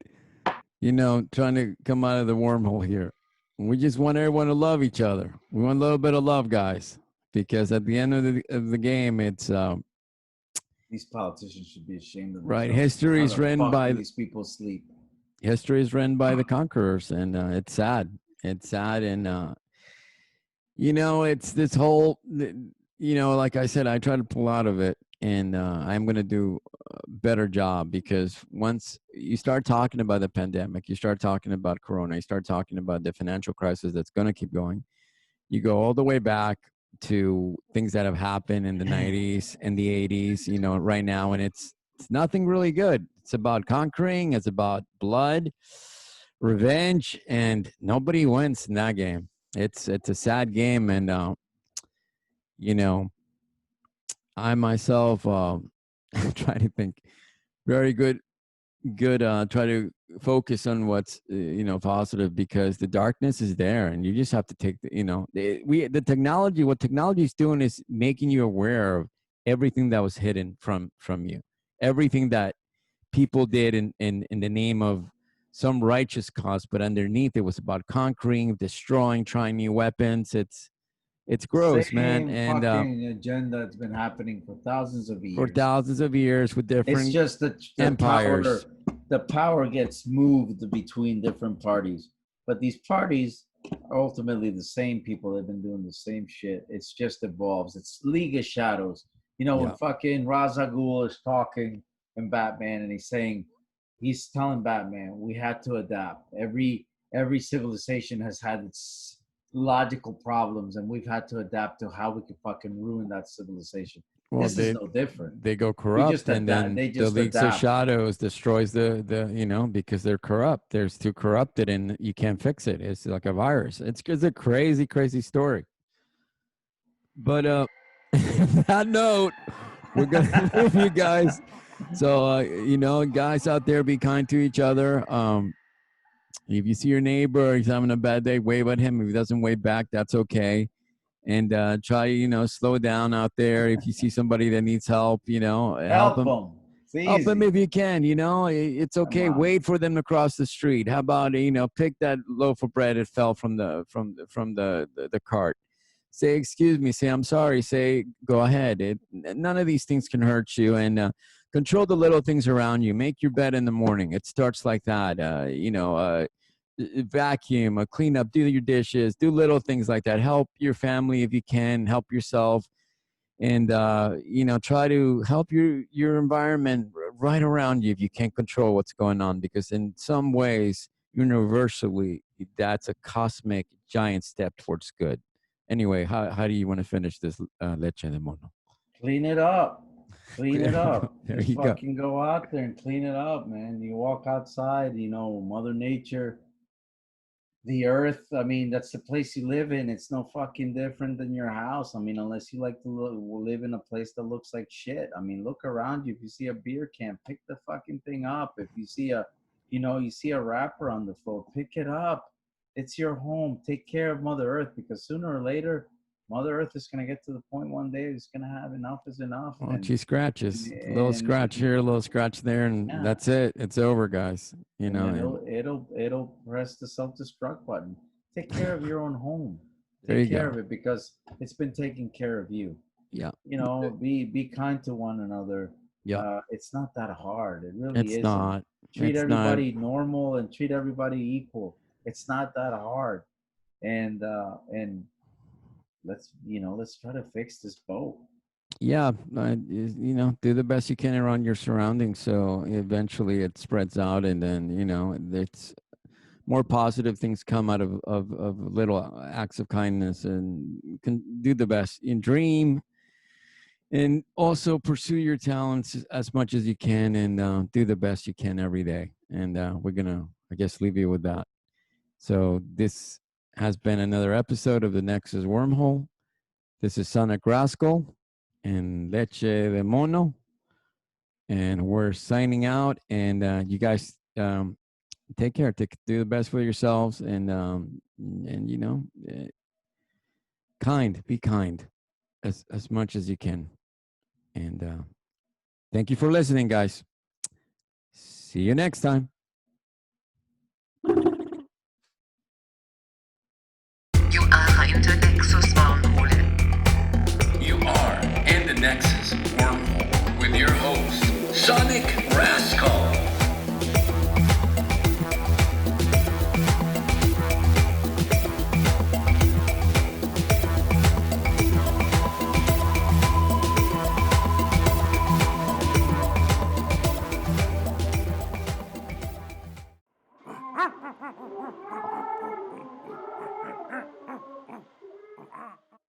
you know, trying to come out of the wormhole here. We just want everyone to love each other. We want a little bit of love, guys, because at the end of the game, it's These politicians should be ashamed of right. themselves. History How is the written fuck do by these people sleep? the conquerors, and it's sad. It's sad, and you know, it's this whole, you know, like I said, I try to pull out of it, and I'm going to do a better job, because once you start talking about the pandemic, you start talking about Corona, you start talking about the financial crisis that's going to keep going. You go all the way back to things that have happened in the 90s and the 80s, you know, right now, and it's nothing really good. It's about conquering, it's about blood, revenge, and nobody wins in that game. It's a sad game, and you know, I myself try to think very good try to focus on what's you know, positive, because the darkness is there and you just have to take the, you know, the technology, what technology is doing is making you aware of everything that was hidden from you, everything that people did in the name of some righteous cause, but underneath it was about conquering, destroying, trying new weapons. It's gross, man. Same And fucking agenda that's been happening for thousands of for years. thousands of years with It's different just that empires. the power gets moved between different parties. But these parties are ultimately the same people. They've been doing the same shit. It's just evolves. It's League of Shadows. You know, when Yeah. fucking Ra's al Ghul is talking in Batman and he's telling Batman, we had to adapt. Every civilization has had its logical problems, and we've had to adapt to how we could fucking ruin that civilization. Well, This is no different. they go We just corrupt, and adapt. then They the just leagues of adapt. shadows destroys the because they're corrupt. They're too corrupted, and you can't fix it. It's like a virus. It's a crazy story. But that note, we're gonna leave you guys. So guys out there, be kind to each other. If you see your neighbor, he's having a bad day, wave at him. If he doesn't wave back, that's okay. And try, slow down out there. If you see somebody that needs help, help Help them. them. It's Help them easy. if you can. It's Come okay. on. Wait for them to cross the street. How about pick that loaf of bread that fell from the cart. Say excuse me. Say I'm sorry. Say go ahead. None of these things can hurt you, and control the little things around you. Make your bed in the morning. It starts like that. Vacuum, clean up, do your dishes, do little things like that. Help your family if you can. Help yourself, and try to help your environment right around you if you can't control what's going on, because in some ways universally that's a cosmic giant step towards good. Anyway, how do you want to finish this, Leche de Mono? Clean it up. Clean There it you go. up. There Just you go. fucking go out there and clean it up, man. You walk outside, Mother Nature, the earth. I mean, that's the place you live in. It's no fucking different than your house. I mean, unless you like to live in a place that looks like shit. I mean, look around you. If you see a beer can, pick the fucking thing up. If you see you see a wrapper on the floor, pick it up. It's your home. Take care of Mother Earth, because sooner or later, Mother Earth is gonna get to the point one day it's gonna have enough is enough. Well, And she scratches a little and scratch here, a little scratch there, and yeah, that's it. It's over, guys. and then And it'll press the self-destruct button. Take care of your own home. there Take you care go. of it, because it's been taking care of you. Yeah. Be kind to one another. Yeah. It's not that hard. It really It's isn't. not. Treat It's not. everybody normal and treat everybody equal. It's not that hard. And let's try to fix this boat. Yeah, do the best you can around your surroundings, so eventually it spreads out, and then it's more positive things come out of little acts of kindness, and can do the best in dream, and also pursue your talents as much as you can, and do the best you can every day. And we're gonna, I guess, leave you with that. So this has been another episode of the Nexus Wormhole. This is Sonic Rascal and Leche de Mono, and we're signing out. And you guys take care. Do the best for yourselves, and be kind as much as you can. And thank you for listening, guys. See you next time. You are in the Nexus Wormhole. You are in the Nexus Wormhole with your host, Sonic Rascal.